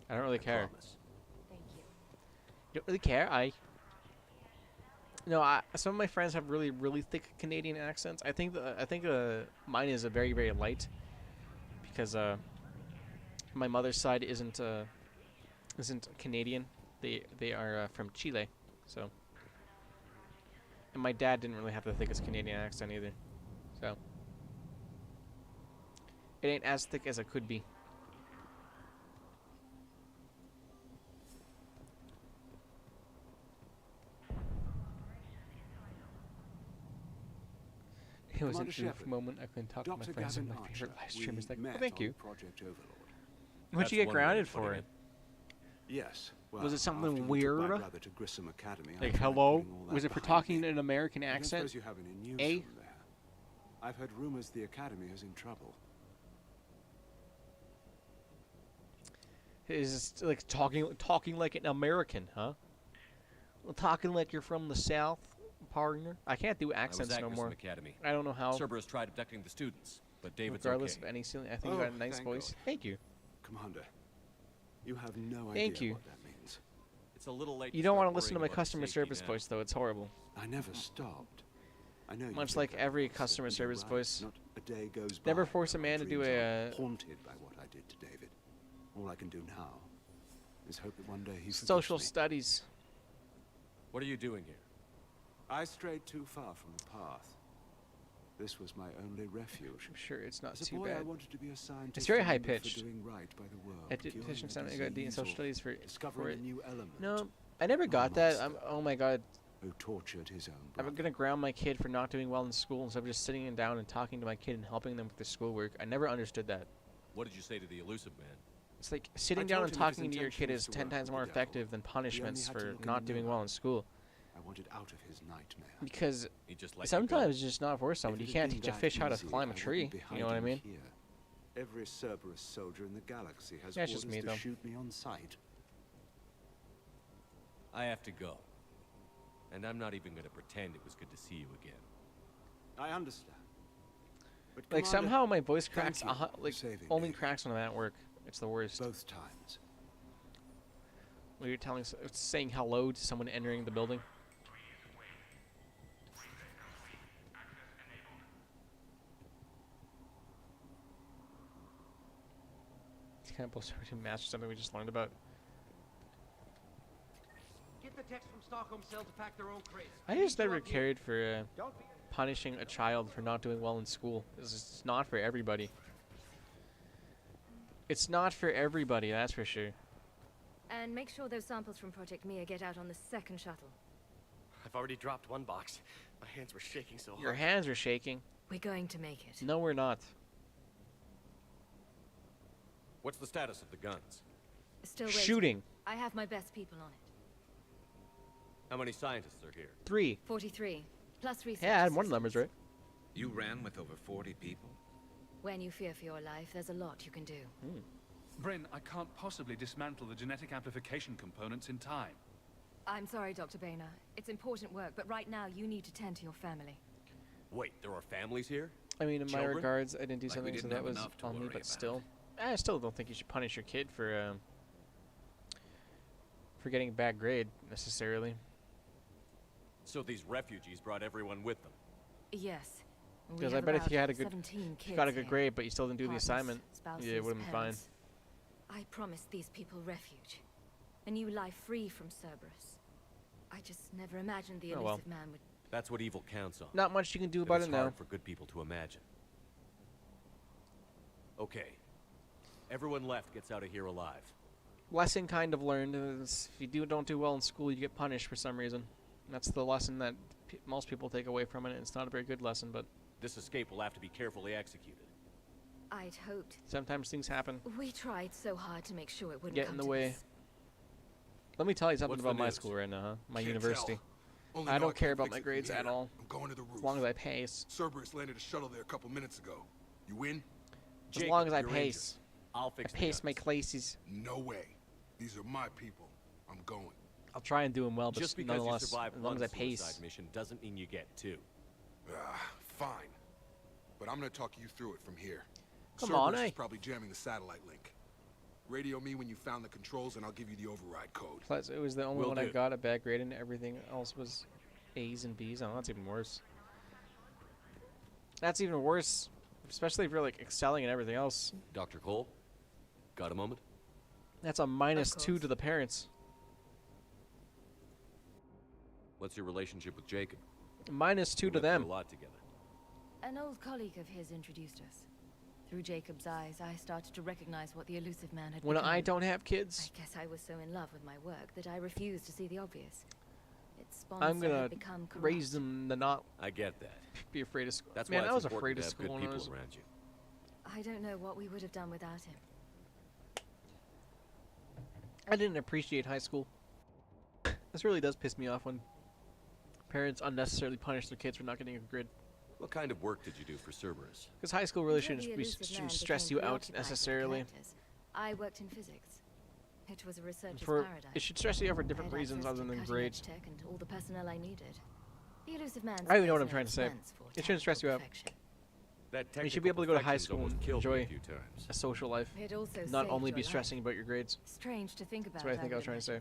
I don't really I care. promise. Thank you. You don't really care. Some of my friends have really thick Canadian accents. I think mine is a very light because my mother's side isn't Canadian. They are from Chile, so. And my dad didn't really have the thickest Canadian accent either, so. It ain't as thick as it could be. It was an Commander oof Shepard, moment. I couldn't talk to my Dr. friends on Gavin my favorite Archer, live streamers. we Like, met oh, thank on you. Project Overlord. What'd you That's get one way grounded of putting for? it. Yes. Well, Was it something after you took my weird? brother to Grissom Academy, I Like, tried hello? putting all that Was it for behind talking me. in an American I don't accent? suppose you have any news A? from there. I've heard rumors the Academy is in trouble. Is like talking like an American, huh? Talking like you're from the South, partner. I can't do accents no more. Academy. I don't know how. Cerberus tried abducting the students, but David's Regardless okay. of any ceiling, I think you got a nice voice. God. Thank you. Commander, you have no Thank idea you. what that means. It's a little late. You don't want to listen to my customer service voice, though. It's horrible. I never stopped. I know. Much like every customer service voice. Not a day goes by. Never force a man to do a. Haunted by what I did to David. All I can do now is hope that one day he Social forgives me. studies. What are you doing here? I strayed too far from the path. This was my only refuge. I'm sure it's not As a too boy, bad. I wanted to be a scientist. It's very and high for pitched. doing right by the world, Education curing a I got D in disease, social or studies for discovering it. a new element. No, I never got that. Oh my god. Who tortured his own brother. I'm gonna ground my kid for not doing well in school instead of just sitting him down and talking to my kid and helping them with their schoolwork. I never understood that. What did you say to the elusive man? It's like sitting down and talking to your kid is 10 times more effective than punishments for not doing well in school. I wanted out of his nightmare. Because He just let you sometimes it's just not for someone. If You it had can't been teach a that fish how to easy, climb a I tree. wouldn't be You know what I hiding mean? here. Every Cerberus soldier in the galaxy has Yeah, it's orders just me, to though. shoot me on sight. I have to go. And I'm not even going to pretend it was good to see you again. I understand. But Like Commander, somehow my voice thank cracks. you for Like saving only me. cracks when I'm at work. It's the worst. Both times. When you're saying hello to someone entering the building. It's kind of supposed to match something we just learned about. Get the text from Stockholm Cell to pack their own crates. I just never cared for punishing a child for not doing well in school. It's not for everybody. It's not for everybody, that's for sure. And make sure those samples from Project Mia get out on the second shuttle. I've already dropped one box. My hands were shaking so hard. Your hands are shaking. We're going to make it. No, we're not. What's the status of the guns? Still waiting. Shooting. I have my best people on it. How many scientists are here? 3. 43. Plus research. Yeah, I had one of the numbers right. You ran with over 40 people? When you fear for your life, there's a lot you can do. Bryn, I can't possibly dismantle the genetic amplification components in time. I'm sorry, Dr. Boehner. It's important work, but right now you need to tend to your family. Wait, there are families here? I mean, in my Children? regards, I didn't do Like we something, so didn't that have was enough to on me, worry but about. still. I still don't think you should punish your kid for getting a bad grade, necessarily. So these refugees brought everyone with them? Yes. We Because I have bet if about you had a good, 17 if you got a kids good here. grade, but you still didn't do the Partners, assignment, spouses, yeah, it would have been fine. parents. I promised these people refuge. A new life free from Cerberus. I just never imagined the Oh, elusive well. man would... That's what evil counts on. Not much you can do But about it's it now. hard for good people to imagine. Okay. Everyone left gets out of here alive. Lesson kind of learned is if you don't do well in school, you get punished for some reason. That's the lesson that most people take away from it. It's not a very good lesson, but This escape will have to be carefully executed. I'd hoped. sometimes things happen. We tried so hard to make sure it wouldn't Get come in the to way. this. Let me tell you something What's the about my news? school right now, huh? My Can't university. tell. Only I know don't care can't about fix my it from grades here. at all. I'm going to the roof. As long as I pace. Cerberus landed a shuttle there a couple minutes ago. You win? As long as I you're pace. I'll I fix the pace my guns. classes. No way. These are my people. I'm going. I'll try and do them well, but Just because you nonetheless, survive as long one as I pace. suicide mission doesn't mean you get two. Fine. But I'm gonna talk you through it from here. Come Cerberus on, is eh? probably jamming the satellite link. Radio me when you found the controls and I'll give you the override code. Plus, it was the only Will one I do. got a bad grade in. Everything else was A's and B's. Oh, that's even worse. That's even worse, especially if you're like excelling in everything else. Dr. Cole, got a moment? That's a -2 to the parents. What's your relationship with Jacob? -2 We to went through them. a lot together. An old colleague of his introduced us. Through Jacob's eyes, I started to recognize what the elusive man had When become. I don't have kids, I guess I was so in love with my work that I refused to see the obvious. Its sponsor I'm gonna had become corrupt. raise them to not I get that. be afraid of school. That's Man, why I it's was important afraid of to have school good when I people was. around you. I don't know what we would have done without him. I didn't appreciate high school. This really does piss me off when parents unnecessarily punish their kids for not getting a grid. What kind of work did you do for Cerberus? Because high school really Until the shouldn't elusive man stress became you out preoccupied with necessarily. collectors, I worked in physics. It was a researcher's For paradise. it should stress you out for I different had reasons access other to than cutting-edge grades. tech and all the personnel I needed. The elusive man's I don't even know what I'm personal trying to say. expense for It shouldn't stress you out. perfection. That You should be able to go to high school and enjoy a few times. a social life, It also not saved only your be life. stressing about your grades. Strange to think about. That's what I think I was trying to say.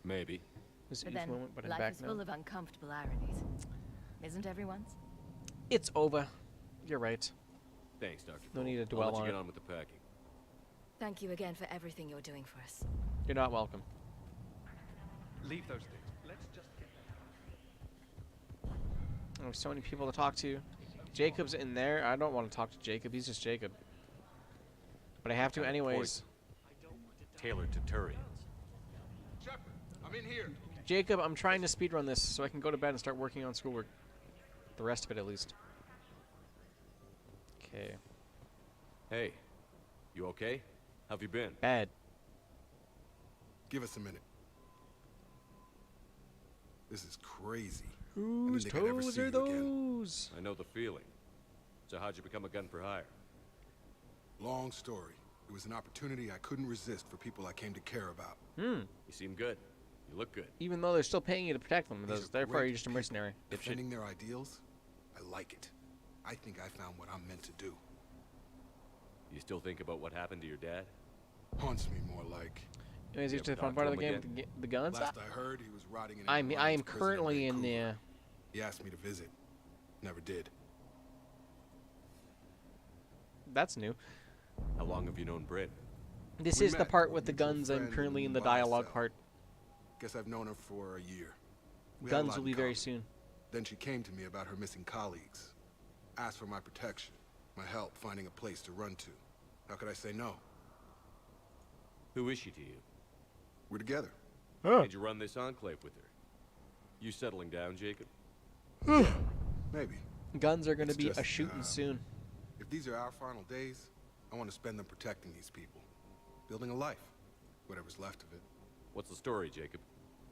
Maybe. This But is then, moment, but I'm life back is now. full of uncomfortable ironies. Isn't everyone's? It's over. You're right. Thanks, Dr. No need to I'll dwell let you on get it. on with the packing. Thank you again for everything you're doing for us. You're not welcome. Leave those things. Let's just get There's so many people to talk to. Jacob's in there. I don't want to talk to Jacob. He's just Jacob. But I have to anyways. Tailored to Turians. Shepard, I'm in here. Jacob, I'm trying to speedrun this so I can go to bed and start working on schoolwork. The rest of it, at least. Okay. Hey, you okay? How've you been? Bad. Give us a minute. This is crazy. Whose toes are those? I know the feeling. So how'd you become a gun for hire? Long story. It was an opportunity I couldn't resist for people I came to care about. Hmm. You seem good. You look good. Even though they're still paying you to protect them, These are therefore great you're just a mercenary. Defending their ideals, I like it. I think I found what I'm meant to do. You still think about what happened to your dad? Haunts me more like. Anyways, You it's the ever fun talk part to of the him game with the guns. Last I heard, he was rotting in an I am Alliance prison currently in Vancouver. the. He asked me to visit. Never did. That's new. How long have you known Britt? This We is the met part through a with the mutual guns. I'm friend currently in the YSL. dialogue part. Guess I've known her for a year. We had a Guns lot will in be very common. soon. Then she came to me about her missing colleagues. Asked for my protection, my help finding a place to run to. How could I say no? Who is she to you? We're together. Did you run this enclave with her? You settling down, Jacob? Maybe. Guns are going to It's be a just, shooting soon. If these are our final days, I want to spend them protecting these people. Building a life. Whatever's left of it. What's the story, Jacob?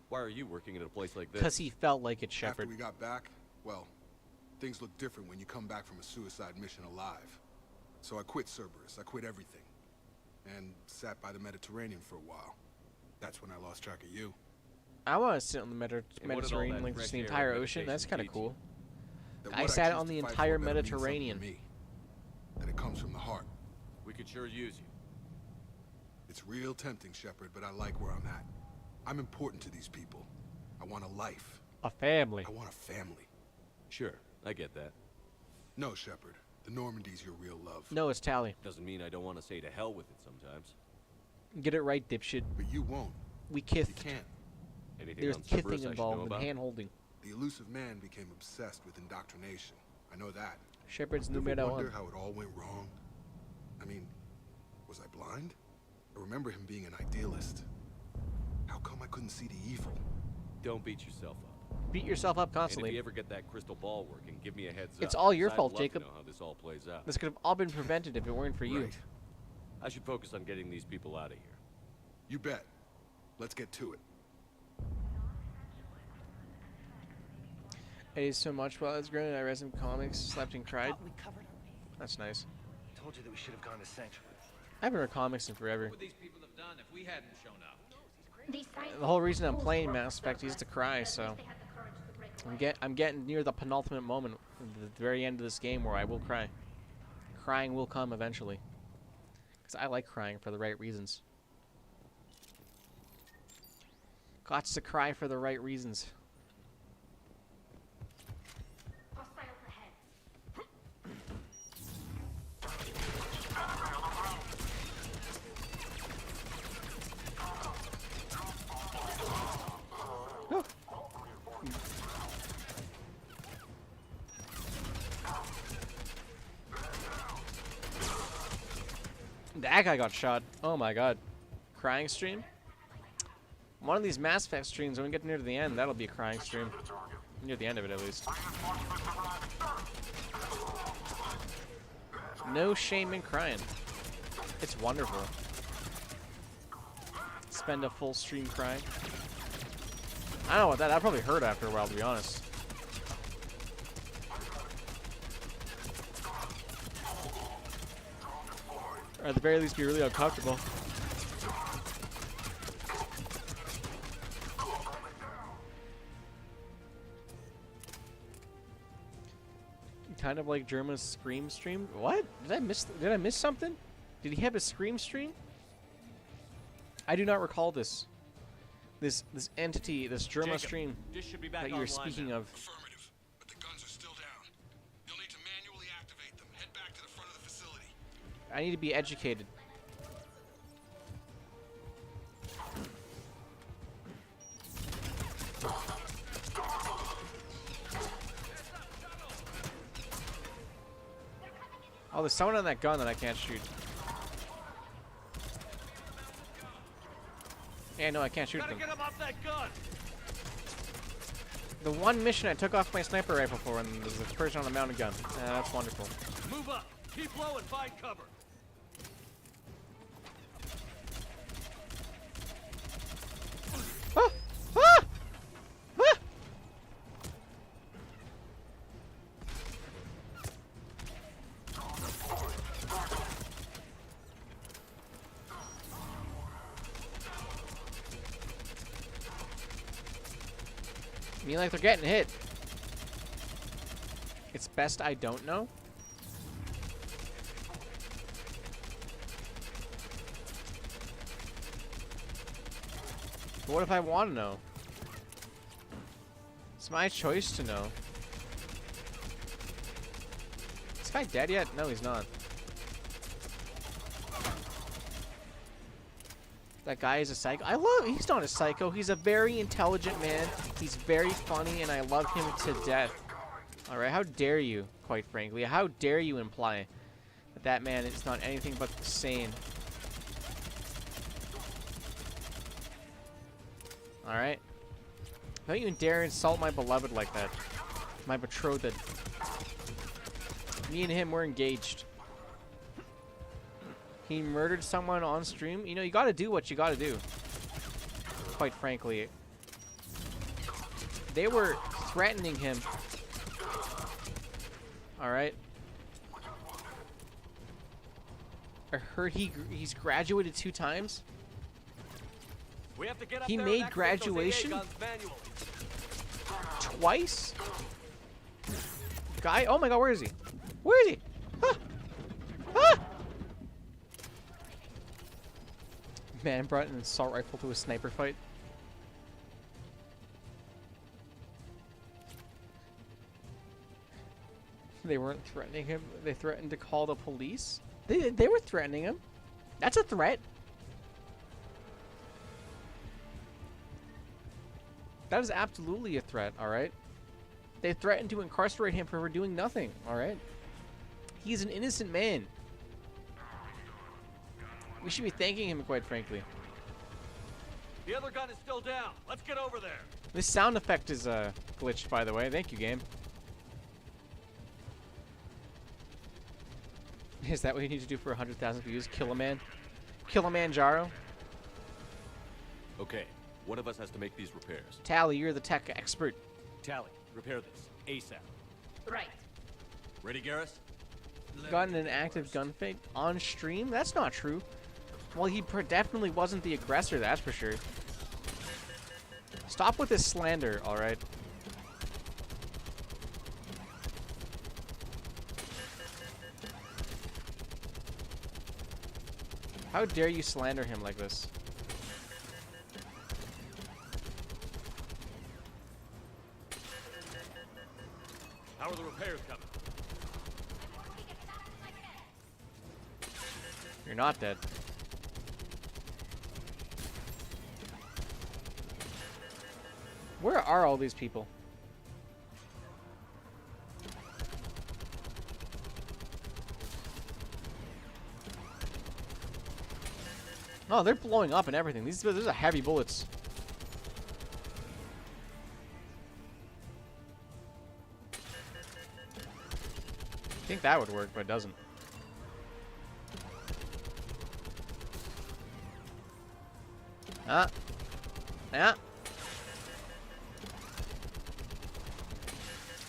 Why are you working in a place like this? Because he felt like it, After Shepard. we got back, well, things look different when you come back from a suicide mission alive. So I quit Cerberus. I quit everything. And sat by the Mediterranean for a while. That's when I lost track of you. I want to sit on the And what did all Mediterranean, that like fresh just the air entire and ocean. That's meditation kind of teach cool. That I what sat choose on to the fight for entire better means something to Mediterranean. me. That it comes from the heart. We could sure use you. It's real tempting, Shepard, but I like where I'm at. I'm important to these people. I want a life. A family. I want a family. Sure, I get that. No, Shepard. The Normandy's your real love. No, it's Tally. Doesn't mean I don't want to say to hell with it sometimes. Get it right, dipshit. But you won't. We kissed. You can't. Anything There's on Cerberus kissing I should know involved and about? hand-holding. The elusive man became obsessed with indoctrination. I know that. Shepard's Ever numero wonder one. how it all went wrong? I mean, was I blind? I remember him being an idealist. How come I couldn't see the evil? Don't beat yourself up. Beat yourself up And if constantly. you ever get that crystal ball working, give me a heads up. It's all your 'cause I'd fault, love to Jacob. know how this all plays out. This could have all been prevented if it weren't for you. Right. I should focus on getting these people out of here. You bet. Let's get to it. It is so much while I was growing. I read some comics, slept and cried. We covered already. That's nice. Told you that we should have gone to Sanctuary. I haven't read comics in forever. What would these people have done if we hadn't shown up? The whole reason I'm playing Mass Effect is to cry, so I'm getting near the penultimate moment, the very end of this game, where I will cry. Crying will come eventually, because I like crying for the right reasons. Gots to cry for the right reasons. That guy got shot. Oh my god. Crying stream? One of these Mass Effect streams, when we get near to the end, that'll be a crying stream. Near the end of it, at least. No shame in crying. It's wonderful. Spend a full stream crying. I don't know what that probably hurt after a while, to be honest. Or at the very least be really uncomfortable. kind of like Germa's Scream stream. What? Did I miss something? Did he have a Scream stream? I do not recall this. This entity, this Germa Jacob, stream this should be back that you're online speaking now. of. Affirmative, but the guns are still down. You'll need to manually activate them. Head back to the front of the facility. I need to be educated. Oh, there's someone on that gun that I can't shoot. Yeah, no, I can't shoot them. Get him off that gun. The one mission I took off my sniper rifle for, and there's a person on a mounted gun. That's wonderful. Move up. Keep low and find cover. Ah! Ah! Ah! I mean, like they're getting hit. It's best I don't know. But what if I want to know? It's my choice to know. Is this guy dead yet? No, he's not. That guy is a psycho. He's not a psycho. He's a very intelligent man. He's very funny, and I love him to death. Alright, how dare you, quite frankly. How dare you imply that that man is not anything but sane. Alright. Don't you dare insult my beloved like that. My betrothed. Me and him were engaged. He murdered someone on stream. You know, you gotta do what you gotta do. Quite frankly. They were threatening him. Alright. I heard he's graduated 2 times. We have to get up He there made and activate those AA graduation guns manually. twice? Guy? Oh my god, where is he? Where is he? Ah! Ah! Man brought an assault rifle to a sniper fight. They weren't threatening him. They threatened to call the police. They were threatening him. That's a threat. That is absolutely a threat, alright? They threatened to incarcerate him for doing nothing, alright? He's an innocent man. We should be thanking him, quite frankly. The other gun is still down. Let's get over there. This sound effect is glitched, by the way. Thank you, game. Is that what you need to do for 100,000 views? Kill a man? Kilimanjaro? Okay, one of us has to make these repairs. Tally, you're the tech expert. Tally, repair this ASAP. Right. Ready, Garrus? Gotten an active gunfight on stream? That's not true. Well, he definitely wasn't the aggressor, that's for sure. Stop with this slander, alright? How dare you slander him like this? How are the repairs coming? You're not dead. Where are all these people? Oh, they're blowing up and everything. These are heavy bullets. I think that would work, but it doesn't. Ah. Yeah.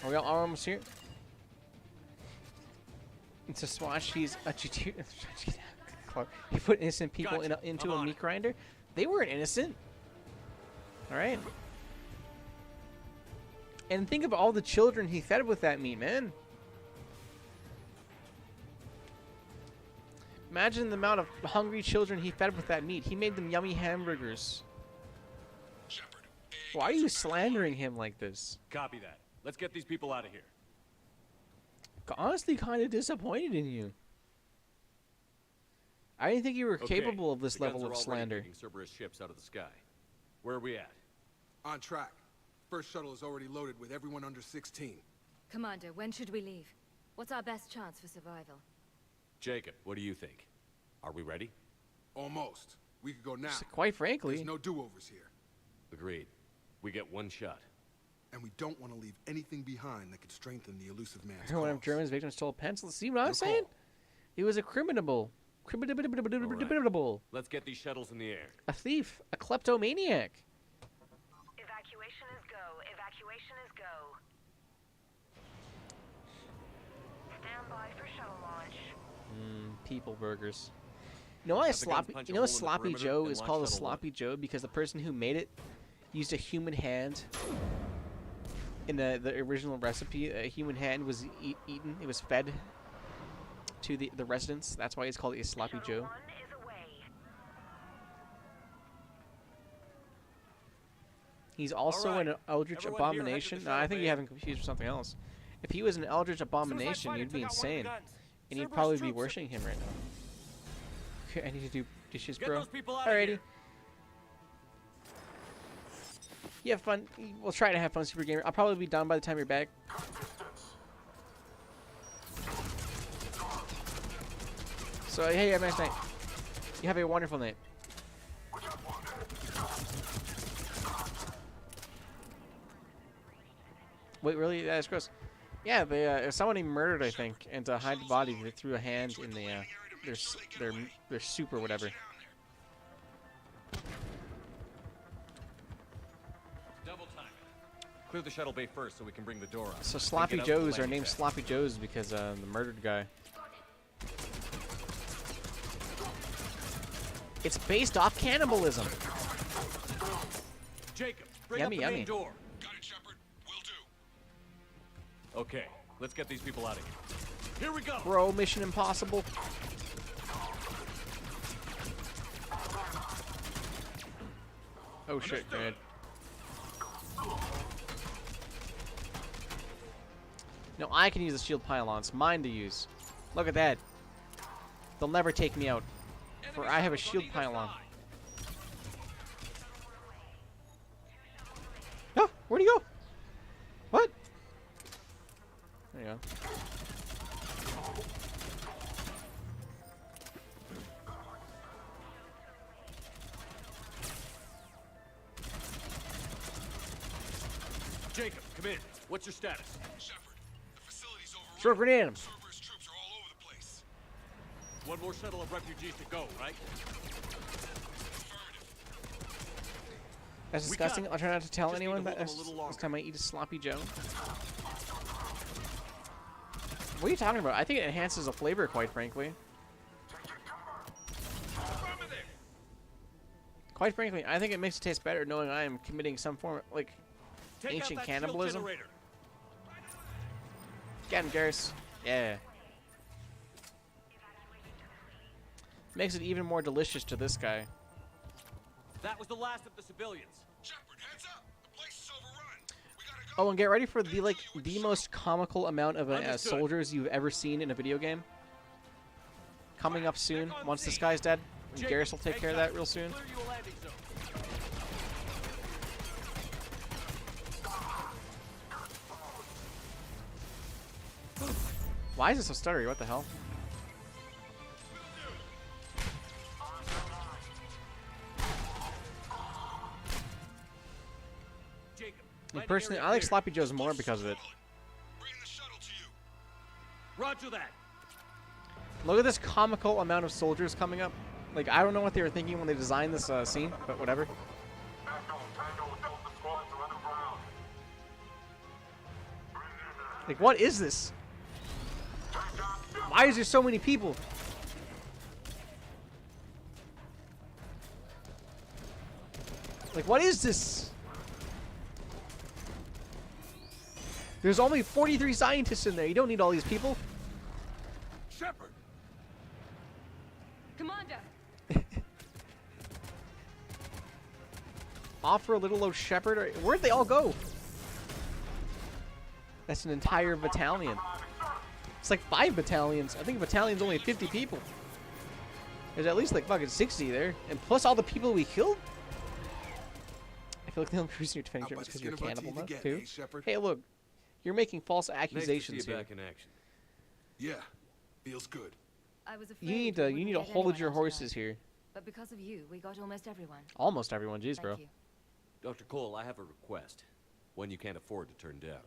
Are we almost here? It's a swatch. He's a he put innocent people into a meat grinder. They weren't innocent. All right. And think of all the children he fed with that meat, man. Imagine the amount of hungry children he fed with that meat. He made them yummy hamburgers. Why are you slandering him like this? Copy that. Let's get these people out of here. Honestly, kind of disappointed in you. I didn't think you were capable of this level of slander. Cerberus ships out of the sky. Where are we at? On track. First shuttle is already loaded with everyone under 16. Commander, when should we leave? What's our best chance for survival? Jacob, what do you think? Are we ready? Almost. We could go now. Quite frankly. There's no do-overs here. Agreed. We get one shot. And we don't want to leave anything behind that could strengthen the elusive man's cause. One of German's victims stole a pencil. See what I'm saying? It was a criminal. Criminal. Let's get these shuttles in the air. A thief. A kleptomaniac. Evacuation is go. Evacuation is go. Stand by for shuttle launch. People burgers. You know why Sloppy Joe is called a Sloppy Joe? Because the person who made it used a human hand. In the original recipe, a human hand was eaten. It was fed to the residents. That's why it's called a Sloppy Joe. He's also an Eldritch Abomination. No, I think you have him confused with something else. If he was an Eldritch Abomination, you'd be insane. And you'd probably be worshipping him right now. Okay, I need to do dishes, bro. Alrighty. You have fun. We'll try to have fun, Super Gamer. I'll probably be done by the time you're back. So, hey, have a nice night. You have a wonderful night. Wait, really? That's gross. Yeah, they somebody murdered, I think, and to hide the body, they threw a hand in the their soup or whatever. Clear the shuttle bay first so we can bring the door up. So Sloppy Joes are named Sloppy Joes because the murdered guy. It's based off cannibalism. Jacob, bring yummy, up the yummy. main door. Got it, Shepard. Will do. Okay, let's get these people out of here. Here we go. Bro, Mission Impossible. Oh shit, man. No, I can use the shield pylons. Mine to use. Look at that. They'll never take me out. For I have a shield pylon. No, where'd he go? What? There you go. Jacob, come in. What's your status? Throw a grenade at him. One more shuttle of refugees to go, right? That's disgusting. I'll try not to tell anyone that this time I eat a Sloppy Joe. What are you talking about? I think it enhances the flavor, quite frankly. Quite frankly, I think it makes it taste better knowing I am committing some form of, like, ancient cannibalism. Get him, Garrus. Yeah. Makes it even more delicious to this guy. That was the last of the civilians. Shepard, heads up. The place is overrun. We gotta go. Oh, and get ready for the most comical amount of soldiers you've ever seen in a video game. Coming up soon, once this guy's dead. And Garrus will take care of that real soon. Why is it so stuttery? What the hell? Me personally, I like Sloppy Joes more because of it. Roger that. Look at this comical amount of soldiers coming up. Like, I don't know what they were thinking when they designed this scene, but whatever. Like, what is this? Why is there so many people? Like, what is this? There's only 43 scientists in there. You don't need all these people. Shepard. Commander! Offer a little old shepherd. Or, where'd they all go? That's an entire battalion. It's like 5 battalions. I think a battalion's only 50 people. There's at least like fucking 60 there. And plus all the people we killed? I feel like the only reason you're defending Germans because you're a cannibal now, too. Hey, look. You're making false accusations here. Back in action. Yeah. Feels good. I was afraid You need to hold your horses here. But because of you, we got almost everyone. Almost everyone. Jeez, bro. Thank you. Dr. Cole, I have a request. One you can't afford to turn down.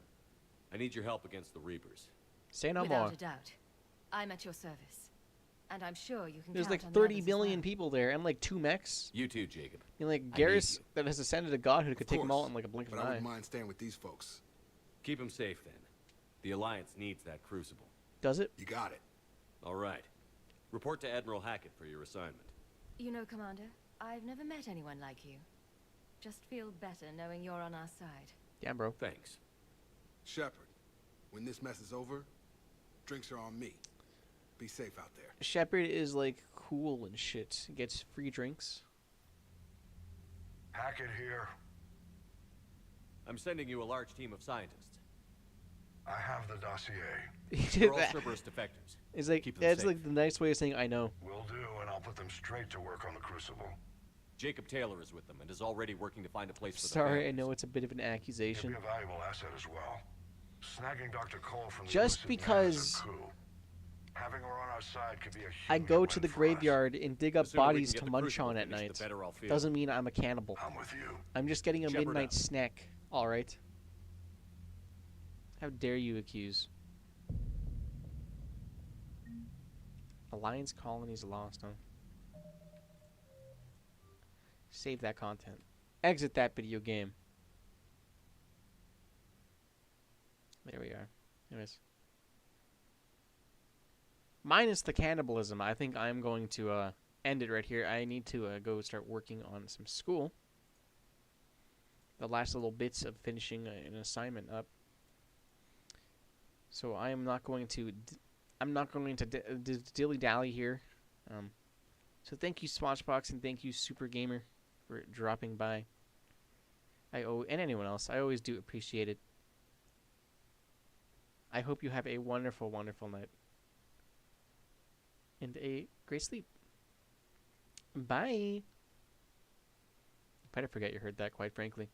I need your help against the Reapers. Say no Without more. a doubt. I'm at your service. And I'm sure you can There's count like on the 30 others as million well. people there and like 2 mechs. You too, Jacob. And like I need Garrus you. that has ascended a god who could take them all in like a blink of But an I eye. wouldn't mind staying with these folks. Keep them safe, then. The Alliance needs that crucible. Does it? You got it. All right. Report to Admiral Hackett for your assignment. You know, Commander, I've never met anyone like you. Just feel better knowing you're on our side. Yeah, bro. Thanks. Shepard, when this mess is over, drinks are on me. Be safe out there. Shepard is like cool and shit. Gets free drinks. Hackett here. I'm sending you a large team of scientists. I have the dossier. They're all Cerberus defectors. It's like Keep them that's safe. like the nice way of saying I know. Will do, and I'll put them straight to work on the Crucible. Jacob Taylor is with them and is already working to find a place for Sorry, I the know it's a bit of an He'll accusation. be a valuable asset as well. Snagging Dr. Cole from the Just Lucid because Man is a coup. Having her on our side could be a huge I go win to the for us. graveyard and dig up The sooner we bodies can get to the munch crucible on at finished, night. the better I'll feel. Doesn't mean I'm a cannibal. I'm with you. I'm just getting a Shepard midnight out. snack. All right. How dare you accuse? Alliance colonies lost, huh? Save that content. Exit that video game. There we are. Anyways. Minus the cannibalism, I think I'm going to end it right here. I need to go start working on some school. The last little bits of finishing an assignment up. So I am not going to dilly dally here. So thank you Swatchbox and thank you Super Gamer for dropping by. And anyone else. I always do appreciate it. I hope you have a wonderful, wonderful night. And a great sleep. Bye. Better forget you heard that, quite frankly.